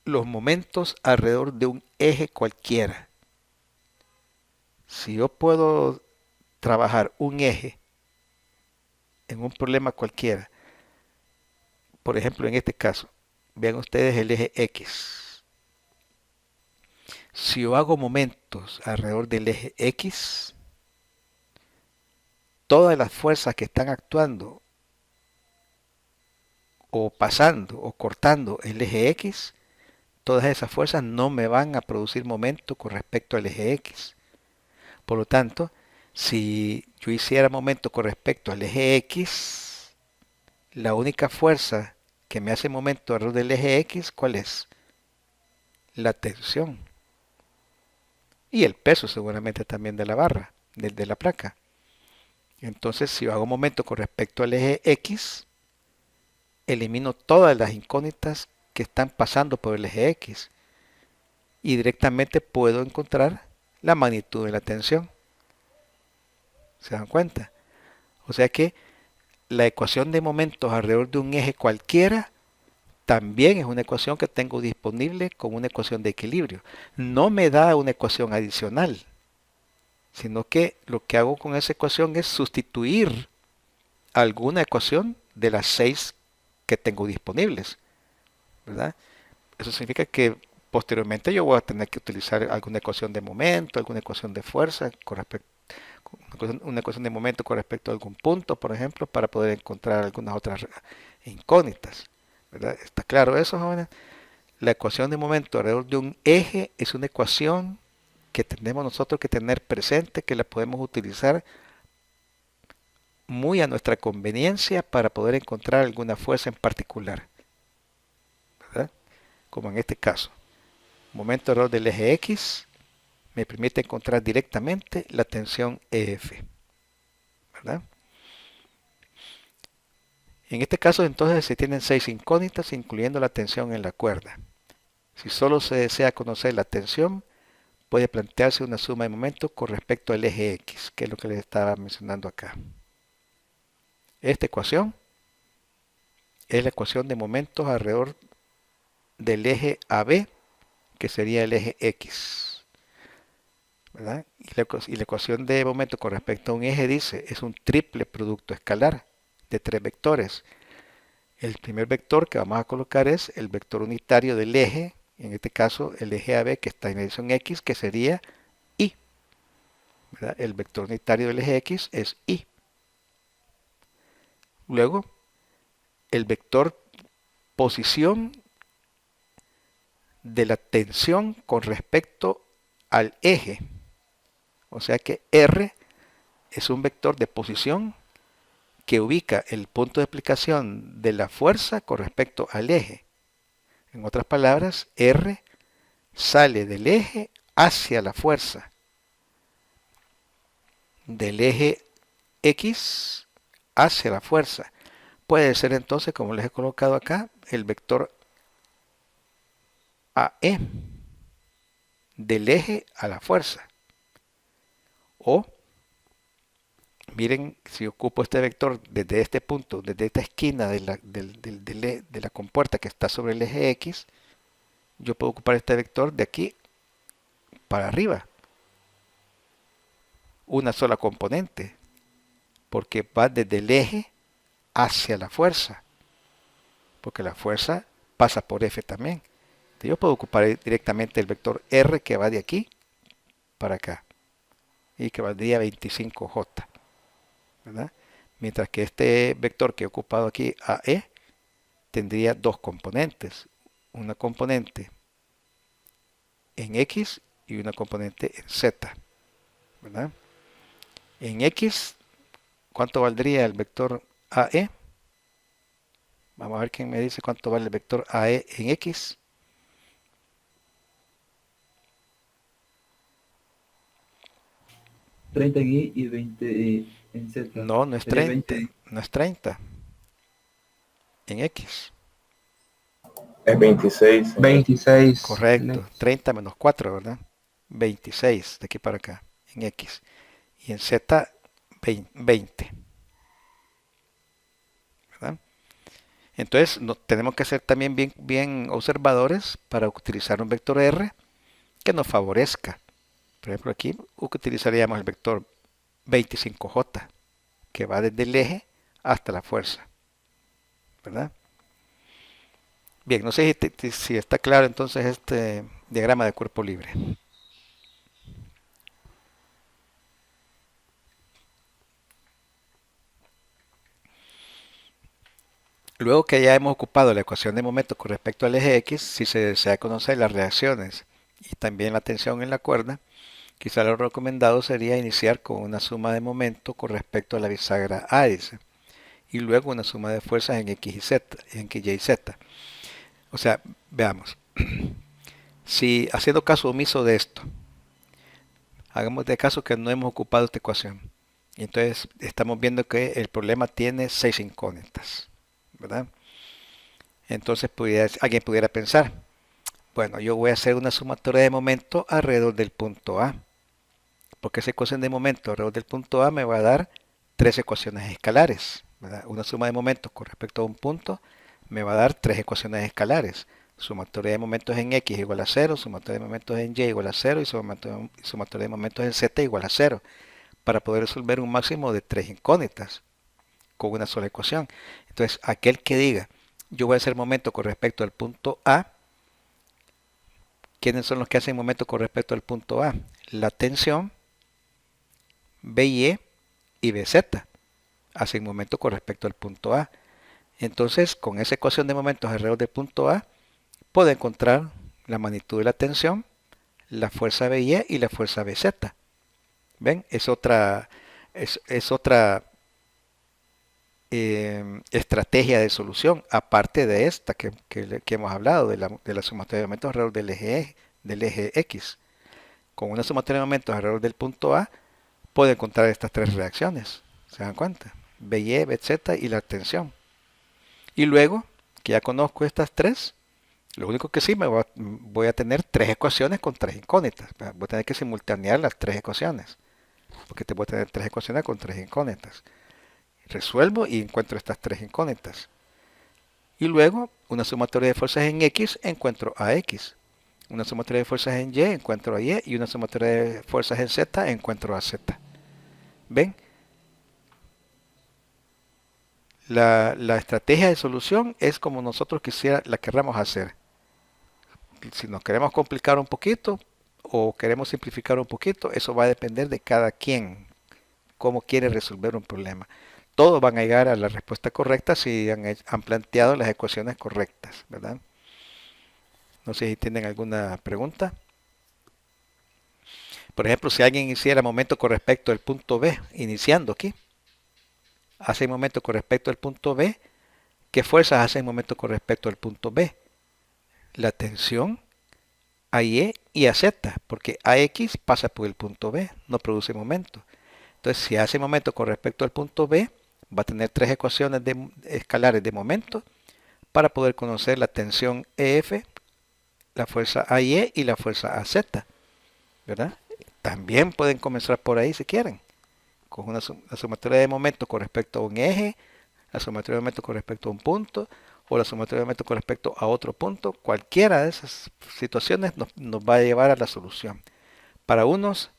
los momentos alrededor de un eje cualquiera. Si yo puedo trabajar un eje en un problema cualquiera, por ejemplo en este caso, vean ustedes el eje X. Si yo hago momentos alrededor del eje X, todas las fuerzas que están actuando o pasando o cortando el eje X, todas esas fuerzas no me van a producir momento con respecto al eje X. Por lo tanto, si yo hiciera momento con respecto al eje X, la única fuerza que me hace momento alrededor del eje X, ¿cuál es? La tensión. Y el peso seguramente también de la barra, de la placa. Entonces, si yo hago momento con respecto al eje X, elimino todas las incógnitas que están pasando por el eje X y directamente puedo encontrar la magnitud de la tensión. ¿Se dan cuenta? O sea que la ecuación de momentos alrededor de un eje cualquiera también es una ecuación que tengo disponible como una ecuación de equilibrio. No me da una ecuación adicional, sino que lo que hago con esa ecuación es sustituir alguna ecuación de las 6 que tengo disponibles, ¿verdad? Eso significa que posteriormente yo voy a tener que utilizar alguna ecuación de momento, alguna ecuación de fuerza, una ecuación de momento con respecto a algún punto, por ejemplo, para poder encontrar algunas otras incógnitas, ¿verdad? ¿Está claro eso, jóvenes? La ecuación de momento alrededor de un eje es una ecuación que tenemos nosotros que tener presente, que la podemos utilizar muy a nuestra conveniencia para poder encontrar alguna fuerza en particular, ¿verdad? Como en este caso. Momento alrededor del eje X me permite encontrar directamente la tensión EF, ¿verdad? En este caso entonces se tienen 6 incógnitas incluyendo la tensión en la cuerda. Si solo se desea conocer la tensión, puede plantearse una suma de momentos con respecto al eje X, que es lo que les estaba mencionando acá. Esta ecuación es la ecuación de momentos alrededor del eje AB, que sería el eje X, ¿verdad? Y la ecuación de momento con respecto a un eje dice, es un triple producto escalar de 3 vectores. El primer vector que vamos a colocar es el vector unitario del eje, en este caso el eje AB que está en la dirección X, que sería Y, ¿verdad? El vector unitario del eje X es Y. Luego, el vector posición de la tensión con respecto al eje. O sea que R es un vector de posición que ubica el punto de aplicación de la fuerza con respecto al eje. En otras palabras, R sale del eje hacia la fuerza, del eje X hacia la fuerza. Puede ser entonces, como les he colocado acá, el vector AE del eje a la fuerza. O, miren, si ocupo este vector desde este punto, desde esta esquina de la compuerta que está sobre el eje X, yo puedo ocupar este vector de aquí para arriba. Una sola componente, porque va desde el eje hacia la fuerza, porque la fuerza pasa por F también. Entonces yo puedo ocupar directamente el vector R que va de aquí para acá y que valdría 25J, ¿verdad? Mientras que este vector que he ocupado aquí, AE, tendría dos componentes. Una componente en X y una componente en Z, ¿verdad? En X, ¿cuánto valdría el vector AE? Vamos a ver quién me dice cuánto vale el vector AE en X. 30 aquí y 20 en Z. No, no es Sería 30, 20. no es 30 en X. Es 26. 26 en Correcto, X. 30 menos 4, ¿verdad? 26 de aquí para acá en X. Y en Z, 20, ¿verdad? Entonces tenemos que ser también bien observadores para utilizar un vector R que nos favorezca. Por ejemplo, aquí utilizaríamos el vector 25J, que va desde el eje hasta la fuerza, ¿verdad? Bien, no sé si está claro entonces este diagrama de cuerpo libre. Luego que ya hemos ocupado la ecuación de momento con respecto al eje X, si se desea conocer las reacciones y también la tensión en la cuerda, quizá lo recomendado sería iniciar con una suma de momento con respecto a la bisagra A, dice, y luego una suma de fuerzas en X y Z, en Y y Z. O sea, veamos, si haciendo caso omiso de esto, hagamos de caso que no hemos ocupado esta ecuación, y entonces estamos viendo que el problema tiene 6 incógnitas, ¿verdad? Entonces alguien pudiera pensar, bueno, yo voy a hacer una sumatoria de momento alrededor del punto A, porque esa ecuación de momento alrededor del punto A me va a dar tres ecuaciones escalares, ¿verdad? Una suma de momentos con respecto a un punto me va a dar tres ecuaciones escalares. Sumatoria de momentos en X igual a 0, sumatoria de momentos en Y igual a 0 y sumatoria de momentos en Z igual a 0, para poder resolver un máximo de tres incógnitas con una sola ecuación. Entonces, aquel que diga, yo voy a hacer momento con respecto al punto A, ¿quiénes son los que hacen momento con respecto al punto A? La tensión, BY y BZ hacen momento con respecto al punto A. Entonces, con esa ecuación de momentos alrededor del punto A, puedo encontrar la magnitud de la tensión, la fuerza BY y la fuerza BZ. ¿Ven? Es otra estrategia de solución, aparte de esta que hemos hablado, de la sumatoria de momentos alrededor del eje X. Con una sumatoria de momentos alrededor del punto A, puedo encontrar estas tres reacciones. ¿Se dan cuenta? BY, BZ y la tensión. Y luego, que ya conozco estas tres, lo único que sí voy a tener tres ecuaciones con tres incógnitas. Voy a tener que simultanear las tres ecuaciones, porque te voy a tener tres ecuaciones con tres incógnitas. Resuelvo y encuentro estas tres incógnitas. Y luego, una sumatoria de fuerzas en X, encuentro a X. Una sumatoria de fuerzas en Y, encuentro a Y. Y una sumatoria de fuerzas en Z, encuentro a Z. ¿Ven? La estrategia de solución es como nosotros la querramos hacer. Si nos queremos complicar un poquito o queremos simplificar un poquito, eso va a depender de cada quien, cómo quiere resolver un problema. Todos van a llegar a la respuesta correcta si han planteado las ecuaciones correctas, ¿verdad? No sé si tienen alguna pregunta. Por ejemplo, si alguien hiciera momento con respecto al punto B, iniciando aquí, hace momento con respecto al punto B, ¿qué fuerzas hacen momento con respecto al punto B? La tensión a Y y a Z, porque AX pasa por el punto B, no produce momento. Entonces, si hace momento con respecto al punto B, va a tener tres ecuaciones escalares de momento para poder conocer la tensión EF, la fuerza AY y la fuerza AZ, ¿verdad? También pueden comenzar por ahí si quieren, con la sumatoria de momento con respecto a un eje, la sumatoria de momento con respecto a un punto, o la sumatoria de momento con respecto a otro punto. Cualquiera de esas situaciones nos va a llevar a la solución. Para unos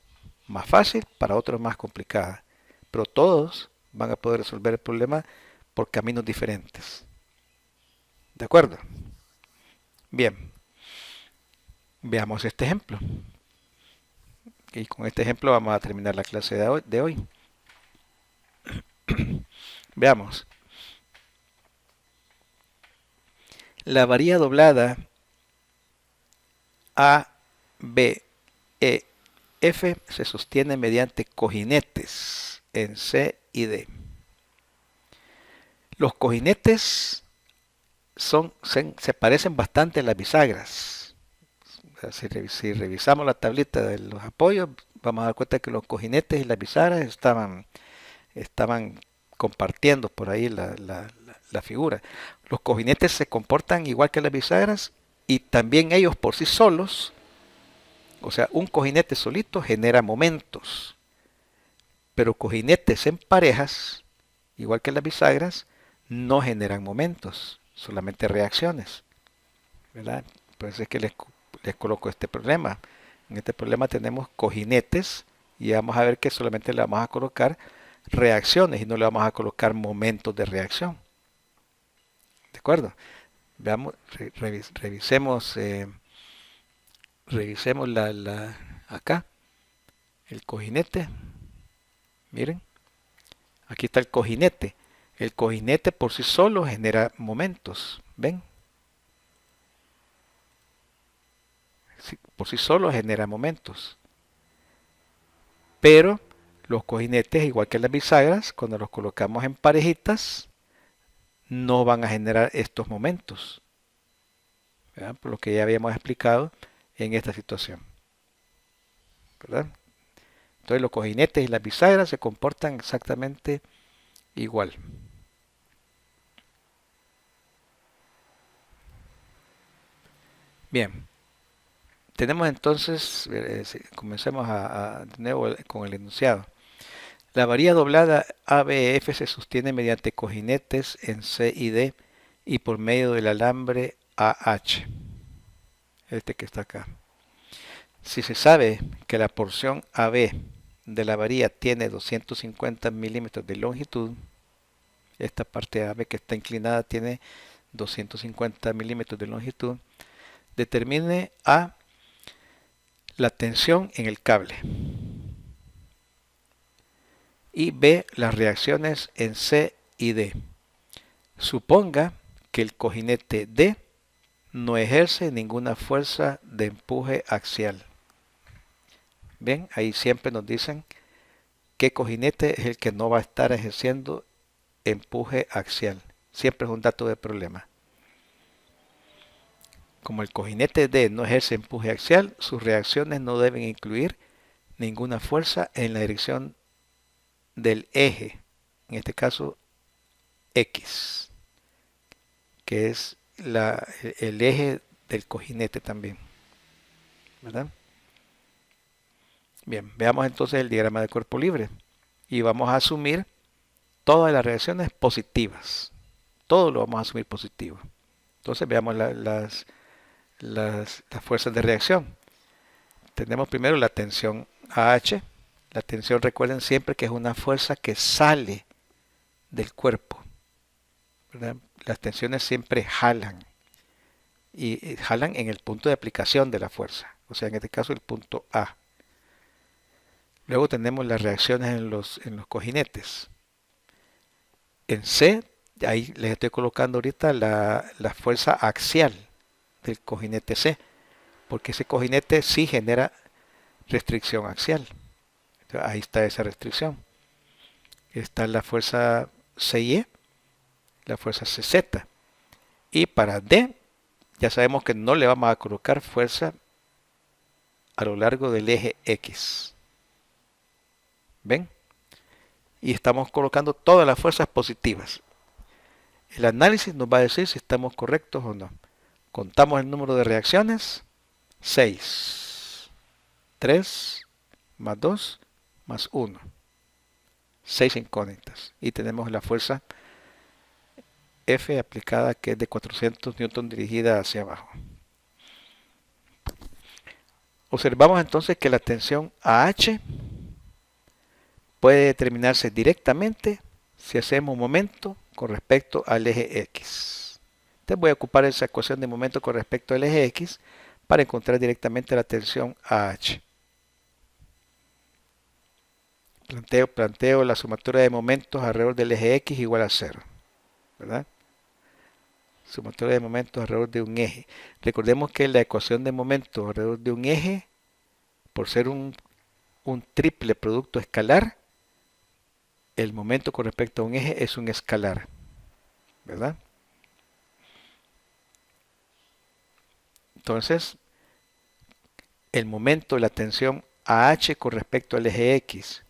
más fácil, para otros más complicada, pero todos van a poder resolver el problema por caminos diferentes. ¿De acuerdo? Bien, veamos este ejemplo. Y con este ejemplo vamos a terminar la clase de hoy. Veamos. La varilla doblada A, B, E, F se sostiene mediante cojinetes en C y D. Los cojinetes se parecen bastante a las bisagras. O sea, si revisamos la tablita de los apoyos, vamos a dar cuenta que los cojinetes y las bisagras estaban compartiendo por ahí la figura. Los cojinetes se comportan igual que las bisagras y también ellos por sí solos, o sea, un cojinete solito genera momentos, pero cojinetes en parejas, igual que las bisagras, no generan momentos, solamente reacciones, ¿verdad? Por eso es que les coloco este problema. En este problema tenemos cojinetes y vamos a ver que solamente le vamos a colocar reacciones y no le vamos a colocar momentos de reacción. ¿De acuerdo? Veamos, revisemos acá, el cojinete. Miren, aquí está el cojinete. El cojinete por sí solo genera momentos. ¿Ven? Sí, por sí solo genera momentos. Pero los cojinetes, igual que las bisagras, cuando los colocamos en parejitas, no van a generar estos momentos, ¿verdad? Por lo que ya habíamos explicado en esta situación, ¿verdad? Entonces los cojinetes y las bisagras se comportan exactamente igual. Bien, tenemos entonces, comencemos de nuevo con el enunciado. La varilla doblada ABF se sostiene mediante cojinetes en C y D y por medio del alambre AH, este que está acá. Si se sabe que la porción AB de la varilla tiene 250 milímetros de longitud, esta parte AB que está inclinada tiene 250 milímetros de longitud, determine A, la tensión en el cable, y B, las reacciones en C y D. Suponga que el cojinete D no ejerce ninguna fuerza de empuje axial. Ven, ahí siempre nos dicen qué cojinete es el que no va a estar ejerciendo empuje axial. Siempre es un dato de problema. Como el cojinete D no ejerce empuje axial, sus reacciones no deben incluir ninguna fuerza en la dirección del eje, en este caso X, que es el eje del cojinete también, ¿verdad? Bien, veamos entonces el diagrama de cuerpo libre y vamos a asumir todas las reacciones positivas. Todo lo vamos a asumir positivo. Entonces veamos las fuerzas de reacción. Tenemos primero la tensión AH. La tensión, recuerden siempre que es una fuerza que sale del cuerpo, ¿verdad? Las tensiones siempre jalan y jalan en el punto de aplicación de la fuerza, o sea, en este caso el punto A. Luego tenemos las reacciones en los cojinetes. En C, ahí les estoy colocando ahorita la fuerza axial, del cojinete C, porque ese cojinete sí genera restricción axial. Entonces, ahí está esa restricción. Está la fuerza CIE, la fuerza CZ. Y para D, ya sabemos que no le vamos a colocar fuerza a lo largo del eje X. ¿Ven? Y estamos colocando todas las fuerzas positivas. El análisis nos va a decir si estamos correctos o no. Contamos el número de reacciones. 6. 3 más 2 más 1. 6 incógnitas. Y tenemos la fuerza F aplicada, que es de 400 newton dirigida hacia abajo. Observamos entonces que la tensión AH puede determinarse directamente si hacemos momento con respecto al eje X. Entonces voy a ocupar esa ecuación de momento con respecto al eje X para encontrar directamente la tensión AH. Planteo la sumatoria de momentos alrededor del eje X igual a 0, ¿verdad? Sumatoria de momentos alrededor de un eje. Recordemos que la ecuación de momentos alrededor de un eje, por ser un triple producto escalar, el momento con respecto a un eje es un escalar, ¿verdad? Entonces, el momento de la tensión AH con respecto al eje X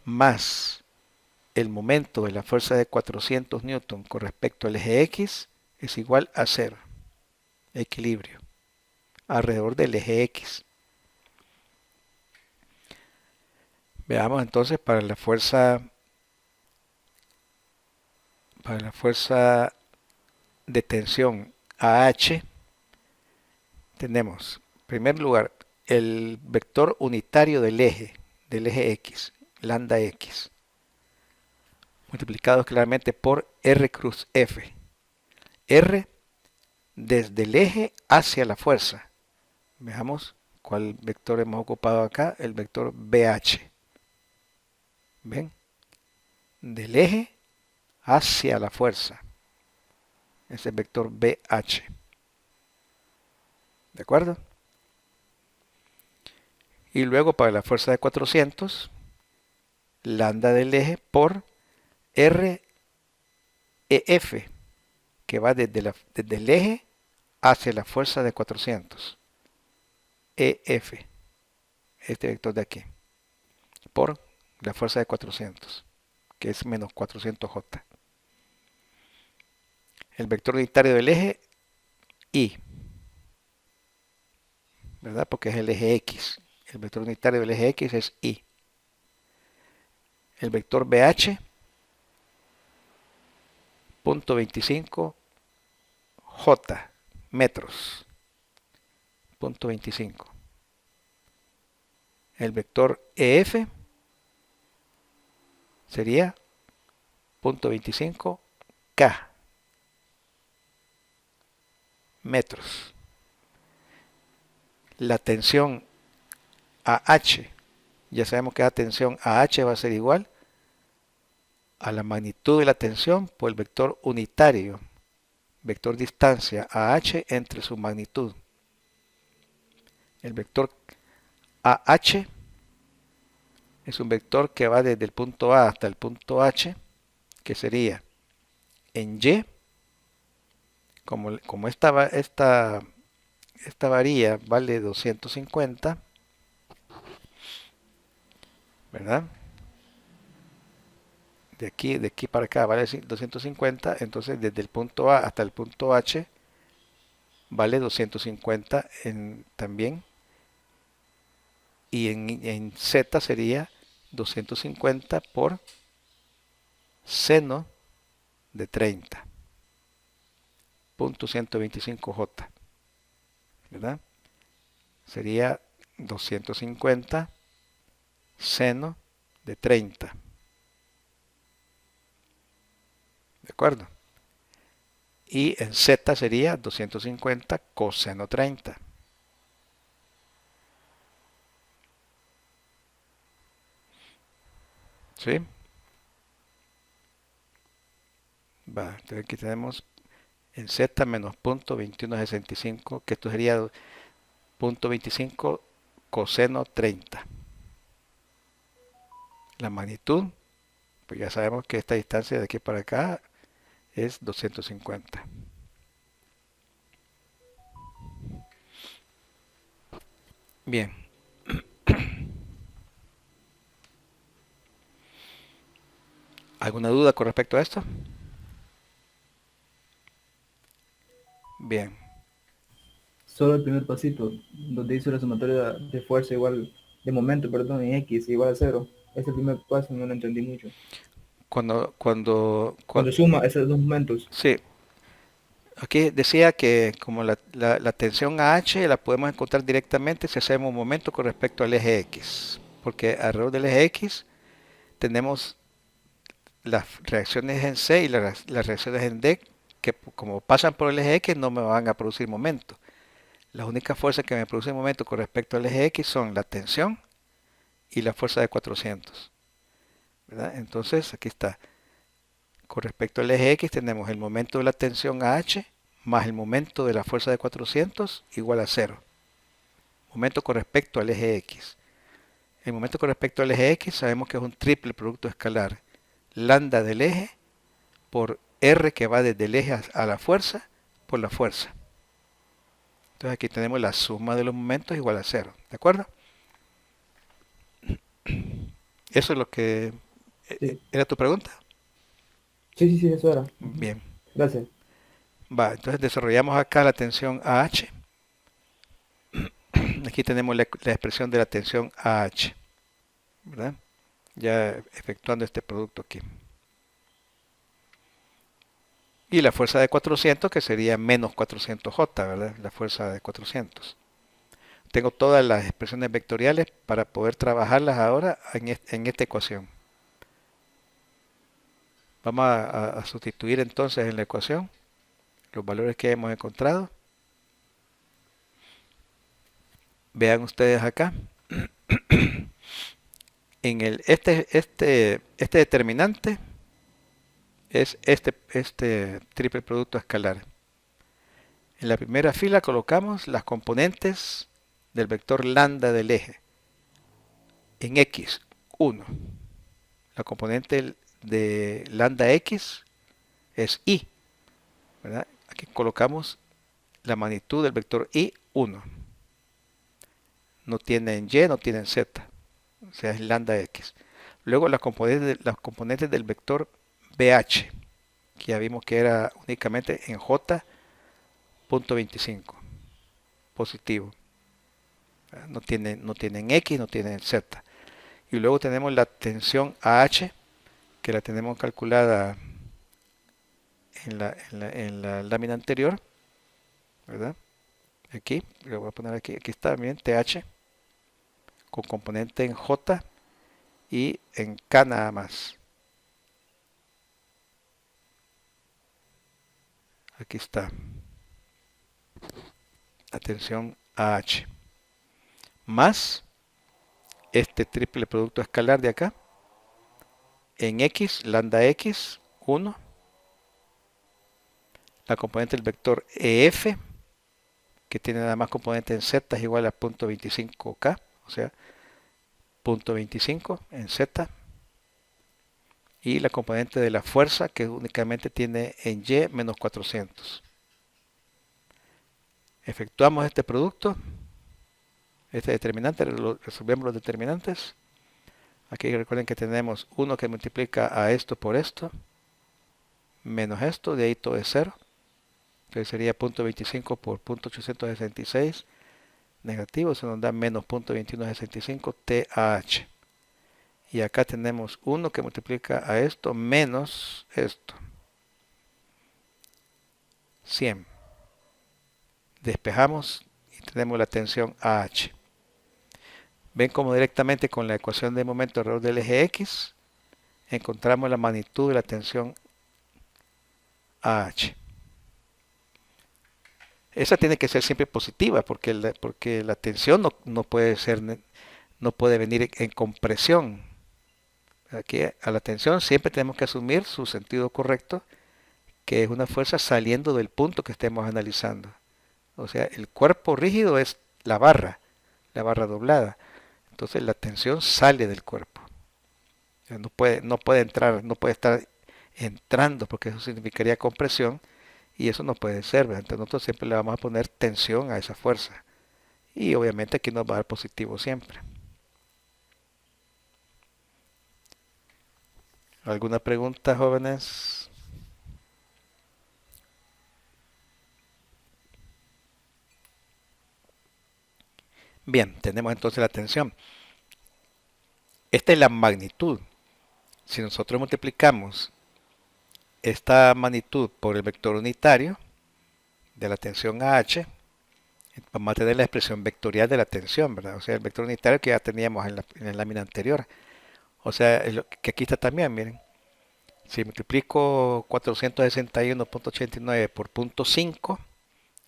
más el momento de la fuerza de 400 newton con respecto al eje X es igual a 0. Equilibrio alrededor del eje X. Veamos entonces para la fuerza de tensión AH. Tenemos, en primer lugar, el vector unitario del eje X, lambda X, multiplicado claramente por R cruz F. R desde el eje hacia la fuerza. Veamos cuál vector hemos ocupado acá, el vector BH. ¿Ven? Del eje hacia la fuerza. Es el vector BH. ¿De acuerdo? Y luego para la fuerza de 400, lambda del eje por REF, que va desde el eje hacia la fuerza de 400. EF, este vector de aquí, por la fuerza de 400, que es menos 400J. El vector unitario del eje, I, ¿verdad? Porque es el eje X. El vector unitario del eje X es I. El vector BH, punto 25 J, metros. Punto 25. El vector EF sería punto 25 K, metros. La tensión AH, ya sabemos que la tensión AH va a ser igual a la magnitud de la tensión por el vector unitario, vector distancia AH entre su magnitud. El vector AH es un vector que va desde el punto A hasta el punto H, que sería en Y, como esta varilla vale 250, ¿verdad? De aquí para acá vale 250, entonces desde el punto A hasta el punto H vale 250 también, y en Z sería 250 por seno de 30, punto 125J, ¿verdad? Sería 250 seno de 30. ¿De acuerdo? Y en Z sería 250 coseno 30. ¿Sí? Va, entonces aquí tenemos en Z menos 0.2165, que esto sería 0.25 coseno 30. La magnitud, pues ya sabemos que esta distancia de aquí para acá es 250. Bien. ¿Alguna duda con respecto a esto? Bien. Solo el primer pasito, donde dice la sumatoria de fuerza igual, de momento, perdón, en X igual a cero. Ese primer paso no lo entendí mucho. Cuando Cuando suma esos dos momentos. sí, aquí decía que como la tensión AH la podemos encontrar directamente si hacemos un momento con respecto al eje X, porque alrededor del eje X tenemos las reacciones en C y las reacciones en D, que como pasan por el eje X no me van a producir momento. Las únicas fuerzas que me producen momento con respecto al eje X son la tensión y la fuerza de 400. ¿Verdad? Entonces aquí está. Con respecto al eje X tenemos el momento de la tensión AH más el momento de la fuerza de 400 igual a 0. Momento con respecto al eje X. El momento con respecto al eje X sabemos que es un triple producto escalar. Lambda del eje por R que va desde el eje a la fuerza por la fuerza. Entonces aquí tenemos la suma de los momentos igual a 0. ¿De acuerdo? Eso es lo que Sí, era tu pregunta. sí, eso era. Ujú. Bien. Gracias. Va, entonces desarrollamos acá la tensión AH. Aquí tenemos la expresión de la tensión AH, ¿verdad? Ya efectuando este producto aquí. Y la fuerza de 400 que sería menos 400J, ¿verdad? La fuerza de 400. Tengo todas las expresiones vectoriales para poder trabajarlas ahora en esta ecuación. Vamos a sustituir entonces en la ecuación los valores que hemos encontrado. Vean ustedes acá. En este determinante es este triple producto escalar. En la primera fila colocamos las componentes del vector lambda del eje. En X, 1. La componente de lambda X es Y, ¿verdad? Aquí colocamos la magnitud del vector Y, 1. No tiene en Y, no tiene en Z. O sea, es lambda X. Luego las componentes del vector BH, que ya vimos que era únicamente en J.25, positivo. No tienen X, no tienen Z. Y luego tenemos la tensión AH, que la tenemos calculada en la lámina anterior, ¿verdad? Aquí, lo voy a poner aquí está bien, TH, con componente en J y en K nada más. Aquí está la tensión AH, más este triple producto escalar de acá, en X, lambda X, 1, la componente del vector EF, que tiene nada más componente en Z es igual a 0.25K, o sea, 0.25 en Z, y la componente de la fuerza que únicamente tiene en Y menos 400. Efectuamos este producto, este determinante, resolvemos los determinantes. Aquí recuerden que tenemos 1 que multiplica a esto por esto, menos esto, de ahí todo es 0, que sería 0.25 por 0.866 negativo, se nos da menos 0.2165 TAH. Y acá tenemos 1 que multiplica a esto menos esto, 100. Despejamos y tenemos la tensión AH. Ven como directamente con la ecuación de momento alrededor del eje X encontramos la magnitud de la tensión AH. Esa tiene que ser siempre positiva porque la tensión no puede venir en compresión. Aquí a la tensión siempre tenemos que asumir su sentido correcto, que es una fuerza saliendo del punto que estemos analizando. O sea, el cuerpo rígido es la barra doblada. Entonces la tensión sale del cuerpo. O sea, no puede entrar, no puede estar entrando porque eso significaría compresión y eso no puede ser, ¿verdad? Entonces nosotros siempre le vamos a poner tensión a esa fuerza. Y obviamente aquí nos va a dar positivo siempre. ¿Alguna pregunta, jóvenes? Bien, tenemos entonces la tensión. Esta es la magnitud. Si nosotros multiplicamos esta magnitud por el vector unitario de la tensión AH, vamos a tener la expresión vectorial de la tensión, ¿verdad? O sea, el vector unitario que ya teníamos en la lámina anterior. O sea, que aquí está también, miren. Si multiplico 461.89 por 0.5,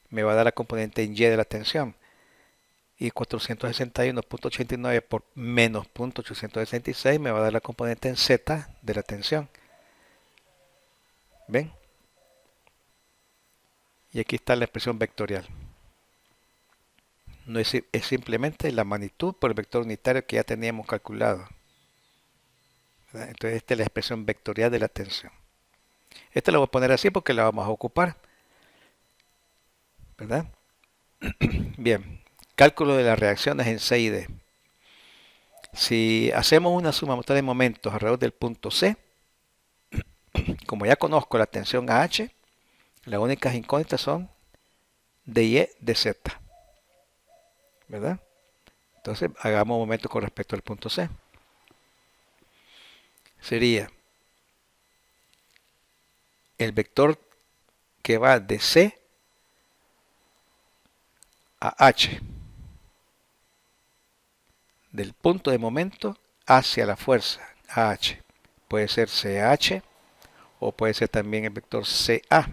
me va a dar la componente en Y de la tensión. Y 461.89 por menos 0.866 me va a dar la componente en Z de la tensión. ¿Ven? Y aquí está la expresión vectorial. No es simplemente la magnitud por el vector unitario que ya teníamos calculado. ¿Verdad? Entonces esta es la expresión vectorial de la tensión. Esta la voy a poner así porque la vamos a ocupar. ¿Verdad? Bien. Cálculo de las reacciones en C y D. Si hacemos una sumatoria de momentos alrededor del punto C, como ya conozco la tensión AH, las únicas incógnitas son DY, DZ. ¿Verdad? Entonces hagamos un momento con respecto al punto C. Sería el vector que va de C a H, del punto de momento hacia la fuerza AH. Puede ser CH o puede ser también el vector CA.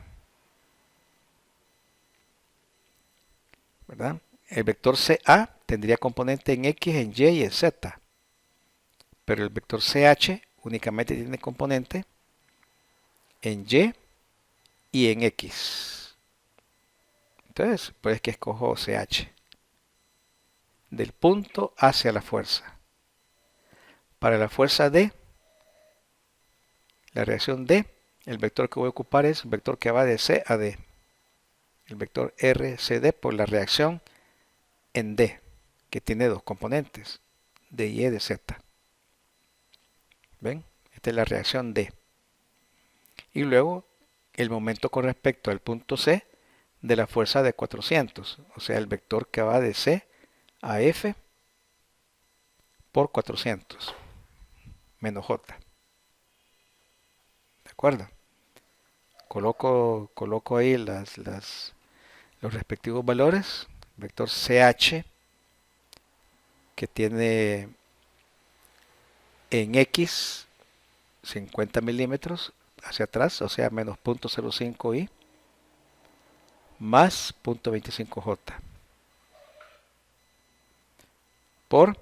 ¿Verdad? El vector CA tendría componente en X, en Y y en Z. Pero el vector CH únicamente tiene componente en Y en X. Entonces, pues que escojo CH. Del punto hacia la fuerza. Para la fuerza D, la reacción D, el vector que voy a ocupar es el vector que va de C a D. El vector RCD por la reacción en D, que tiene dos componentes, de Y y de Z. ¿Ven? Esta es la reacción D. Y luego el momento con respecto al punto C de la fuerza de 400, o sea, el vector que va de C a F por 400 menos J. ¿De acuerdo? Coloco ahí los respectivos valores. Vector CH que tiene en X 50 milímetros hacia atrás, o sea, menos 0.05 I más 0.25 J por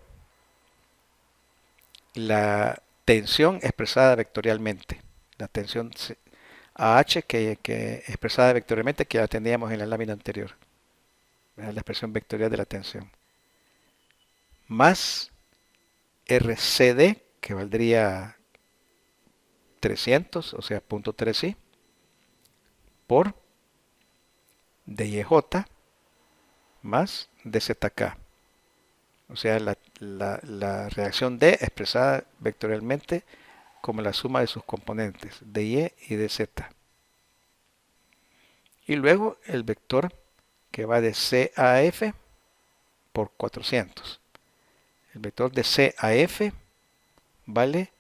la tensión expresada vectorialmente. La tensión AH que expresada vectorialmente que ya teníamos en la lámina anterior. La expresión vectorial de la tensión. Más RCD que valdría 300, o sea, 0.3i, por DYJ más DZK. O sea, la reacción D expresada vectorialmente como la suma de sus componentes, DY y DZ. Y luego el vector que va de C a F por 400. El vector de C a F vale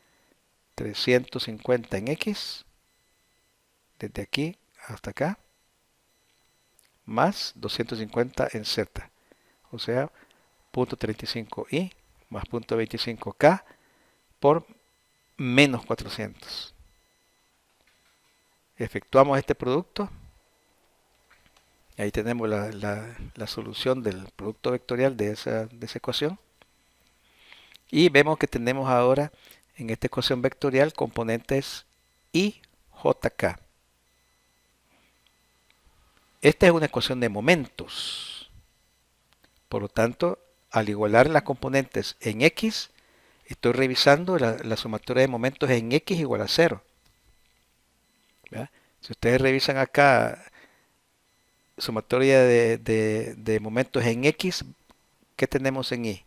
350 en X, desde aquí hasta acá, más 250 en Z. O sea, 0.35i más 0.25k por menos 400. Efectuamos este producto. Ahí tenemos la solución del producto vectorial de esa ecuación. Y vemos que tenemos ahora en esta ecuación vectorial componentes I, J, K. Esta es una ecuación de momentos. Por lo tanto, al igualar las componentes en X, estoy revisando la sumatoria de momentos en X igual a 0. ¿Verdad? Si ustedes revisan acá sumatoria de momentos en X, ¿qué tenemos en Y?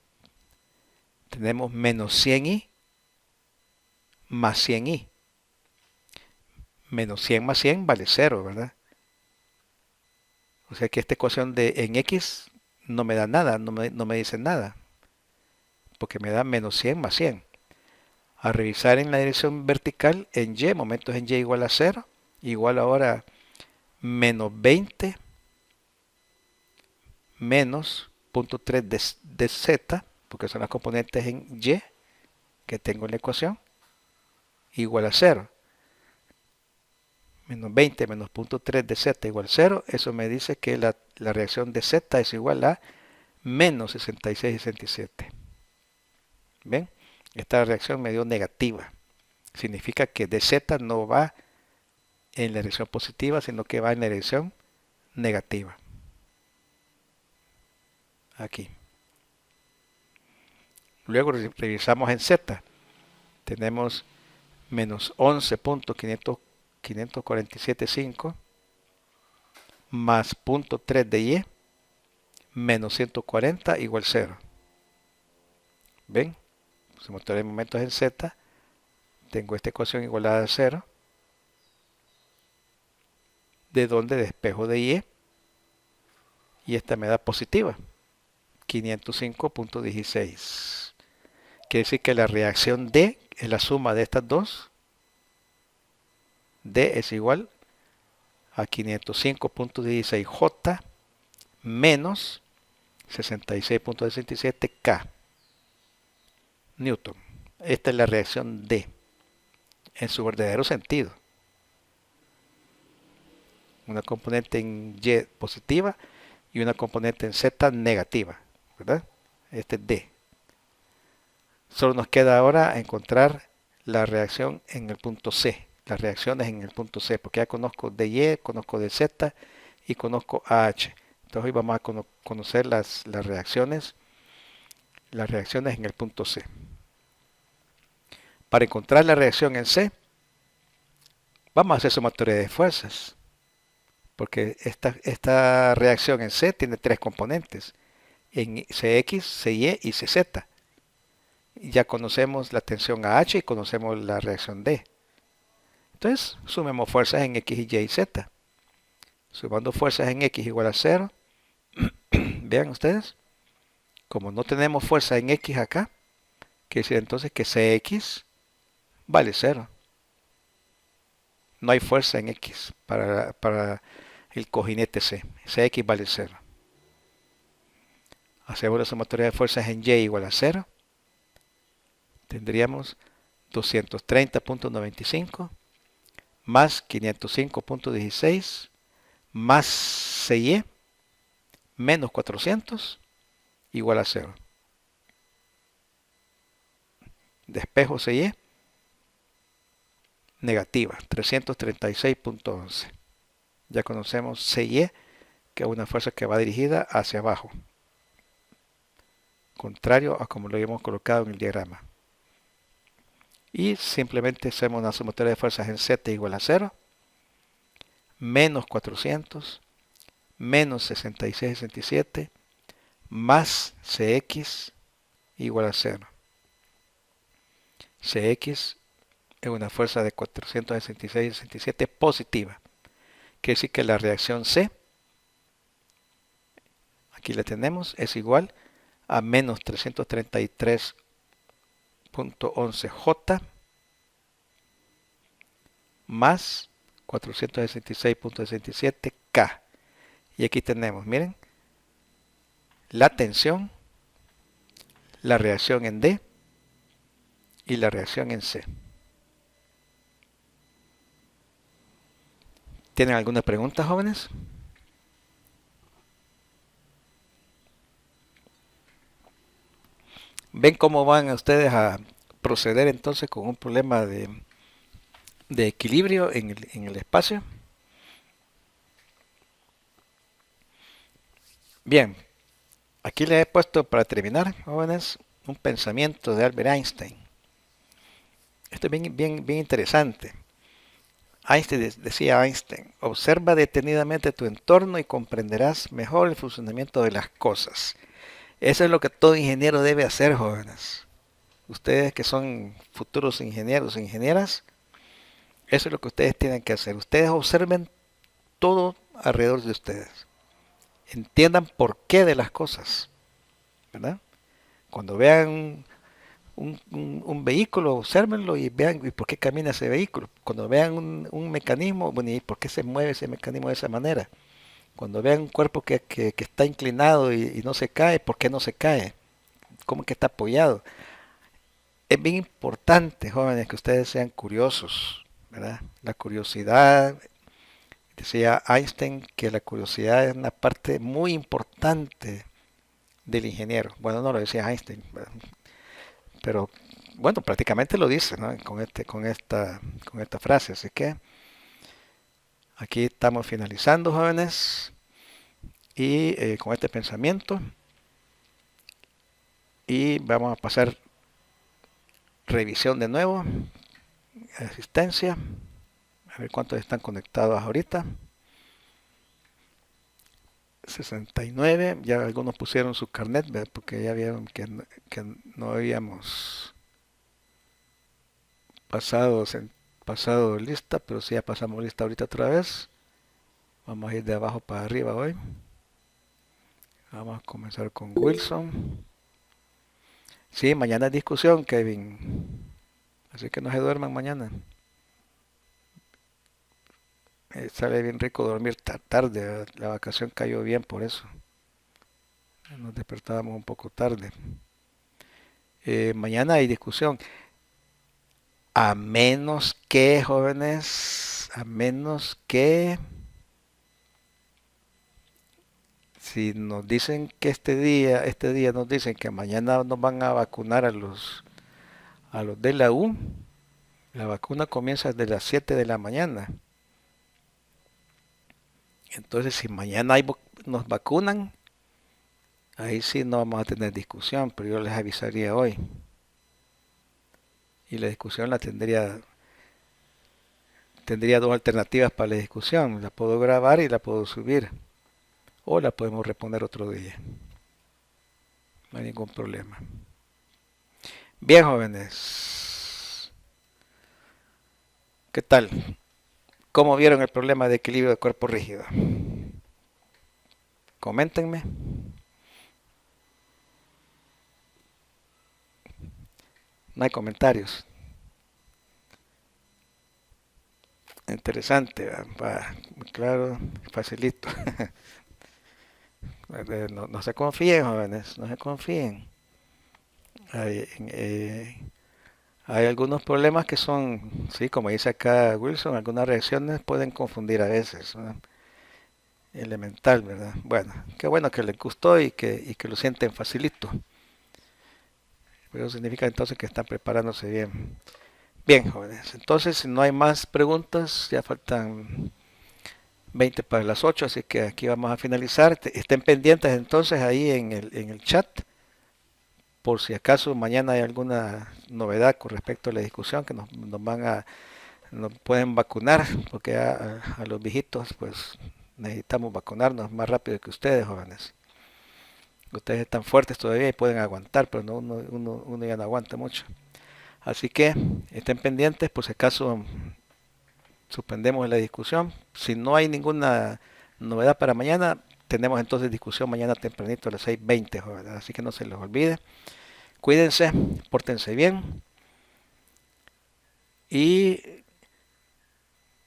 Tenemos menos 100Y más 100Y. Menos 100 más 100 vale 0, ¿verdad? O sea que esta ecuación de en X no me da nada, no me dice nada, porque me da menos 100 más 100. A revisar en la dirección vertical, en Y, momentos en Y igual a 0, igual ahora menos 20 menos 0.3 de Z, porque son las componentes en Y que tengo en la ecuación, igual a 0. Menos 20 menos 0.3 de Z igual a 0, eso me dice que la reacción de Z es igual a menos 66 y 67. ¿Ven? Esta reacción me dio negativa. Significa que de Z no va en la dirección positiva, sino que va en la dirección negativa. Aquí. Luego revisamos en Z. Tenemos menos 11.547.5 más 0.3 de Y menos 140 igual 0. ¿Ven? Sumatoria de momentos en Z. Tengo esta ecuación igualada a 0. De donde despejo de Y. Y esta me da positiva. 505.16. Quiere decir que la reacción D es la suma de estas dos. D es igual a 505.16J menos 66.67K Newton. Esta es la reacción D en su verdadero sentido. Una componente en Y positiva y una componente en Z negativa, ¿verdad? Este es D. Solo nos queda ahora encontrar la reacción en el punto C, las reacciones en el punto C, porque ya conozco de Y, conozco de Z y conozco AH. Entonces hoy vamos a conocer las reacciones en el punto C. Para encontrar la reacción en C, vamos a hacer sumatoria de fuerzas, porque esta reacción en C tiene tres componentes, en CX, CY y CZ. Ya conocemos la tensión AH y conocemos la reacción D. Entonces, sumemos fuerzas en X, Y y Z. Sumando fuerzas en X igual a 0. Vean ustedes, como no tenemos fuerza en X acá, quiere decir entonces que CX vale 0. No hay fuerza en X para el cojinete C. CX vale 0. Hacemos la sumatoria de fuerzas en Y igual a 0. Tendríamos 230.95 más 505.16 más CY menos 400 igual a 0. Despejo CY negativa, 336.11. Ya conocemos CY, que es una fuerza que va dirigida hacia abajo, contrario a como lo habíamos colocado en el diagrama. Y simplemente hacemos una sumatoria de fuerzas en Z igual a 0, menos 400, menos 66,67, más CX igual a 0. CX es una fuerza de 466,67 positiva. Quiere decir que la reacción C, aquí la tenemos, es igual a menos 333.11J más 466.67K. Y aquí tenemos, miren, la tensión, la reacción en D y la reacción en C. ¿Tienen alguna pregunta, jóvenes? ¿Ven cómo van ustedes a proceder entonces con un problema de equilibrio en el espacio? Bien, aquí le he puesto para terminar, jóvenes, un pensamiento de Albert Einstein. Esto es bien interesante. Decía Einstein, observa detenidamente tu entorno y comprenderás mejor el funcionamiento de las cosas. Eso es lo que todo ingeniero debe hacer, jóvenes. Ustedes que son futuros ingenieros e ingenieras, eso es lo que ustedes tienen que hacer. Ustedes observen todo alrededor de ustedes. Entiendan por qué de las cosas, ¿verdad? Cuando vean un vehículo, observenlo y vean y por qué camina ese vehículo. Cuando vean un mecanismo, bueno, y por qué se mueve ese mecanismo de esa manera. Cuando vean un cuerpo que está inclinado y no se cae, ¿por qué no se cae? ¿Cómo que está apoyado? Es bien importante, jóvenes, que ustedes sean curiosos, ¿verdad? La curiosidad, decía Einstein que la curiosidad es una parte muy importante del ingeniero. Bueno, no lo decía Einstein, ¿verdad? Pero bueno, prácticamente lo dice, ¿no? Con esta frase. Así que aquí estamos finalizando, jóvenes, y con este pensamiento. Y vamos a pasar revisión de nuevo, asistencia, a ver cuántos están conectados ahorita. 69, ya algunos pusieron su carnet, ¿verdad? Porque ya vieron que no habíamos pasado, pasado lista, pero sí ya pasamos lista ahorita otra vez. Vamos a ir de abajo para arriba hoy. Vamos a comenzar con Wilson. Sí, mañana es discusión, Kevin. Así que no se duerman mañana. Sale bien rico dormir tarde, ¿verdad? La vacación cayó bien por eso. Nos despertábamos un poco tarde. Mañana hay discusión. A menos que, jóvenes, a menos que si nos dicen que este día nos dicen que mañana nos van a vacunar a los de la U, la vacuna comienza desde las 7 de la mañana. Entonces, si mañana nos vacunan, ahí sí no vamos a tener discusión, pero yo les avisaría hoy. Y la discusión tendría dos alternativas para la discusión. La puedo grabar y la puedo subir. O la podemos reponer otro día. No hay ningún problema. Bien, jóvenes. ¿Qué tal? ¿Cómo vieron el problema de equilibrio de cuerpo rígido? Coméntenme. No hay comentarios. Interesante, va, claro, facilito. No se confíen, jóvenes, no se confíen. Hay, hay algunos problemas que son, sí, como dice acá Wilson, algunas reacciones pueden confundir a veces, ¿no? Elemental, ¿verdad? Bueno, qué bueno que les gustó y que lo sienten facilito. Pero eso significa entonces que están preparándose bien. Bien, jóvenes, entonces si no hay más preguntas, ya faltan 20 para las 8, así que aquí vamos a finalizar. Estén pendientes entonces ahí en el chat, por si acaso mañana hay alguna novedad con respecto a la discusión que nos pueden vacunar, porque a los viejitos pues necesitamos vacunarnos más rápido que ustedes, jóvenes. Ustedes están fuertes todavía y pueden aguantar, pero no, uno ya no aguanta mucho. Así que estén pendientes por si acaso suspendemos la discusión. Si no hay ninguna novedad para mañana, tenemos entonces discusión mañana tempranito a las 6:20, jóvenes. Así que no se les olvide. Cuídense, pórtense bien y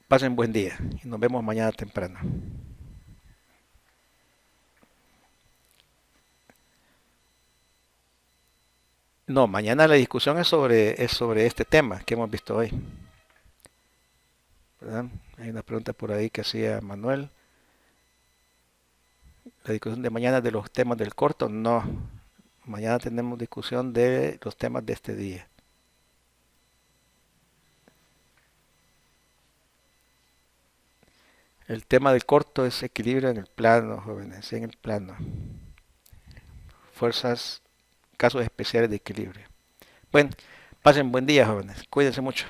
pasen buen día. Y nos vemos mañana temprano. No, mañana la discusión es sobre este tema que hemos visto hoy, ¿verdad? Hay una pregunta por ahí que hacía Manuel. La discusión de mañana de los temas del corto, no. Mañana tenemos discusión de los temas de este día. El tema del corto es equilibrio en el plano, jóvenes, en el plano. fuerzas, casos especiales de equilibrio. Bueno, pasen buen día, jóvenes. Cuídense mucho.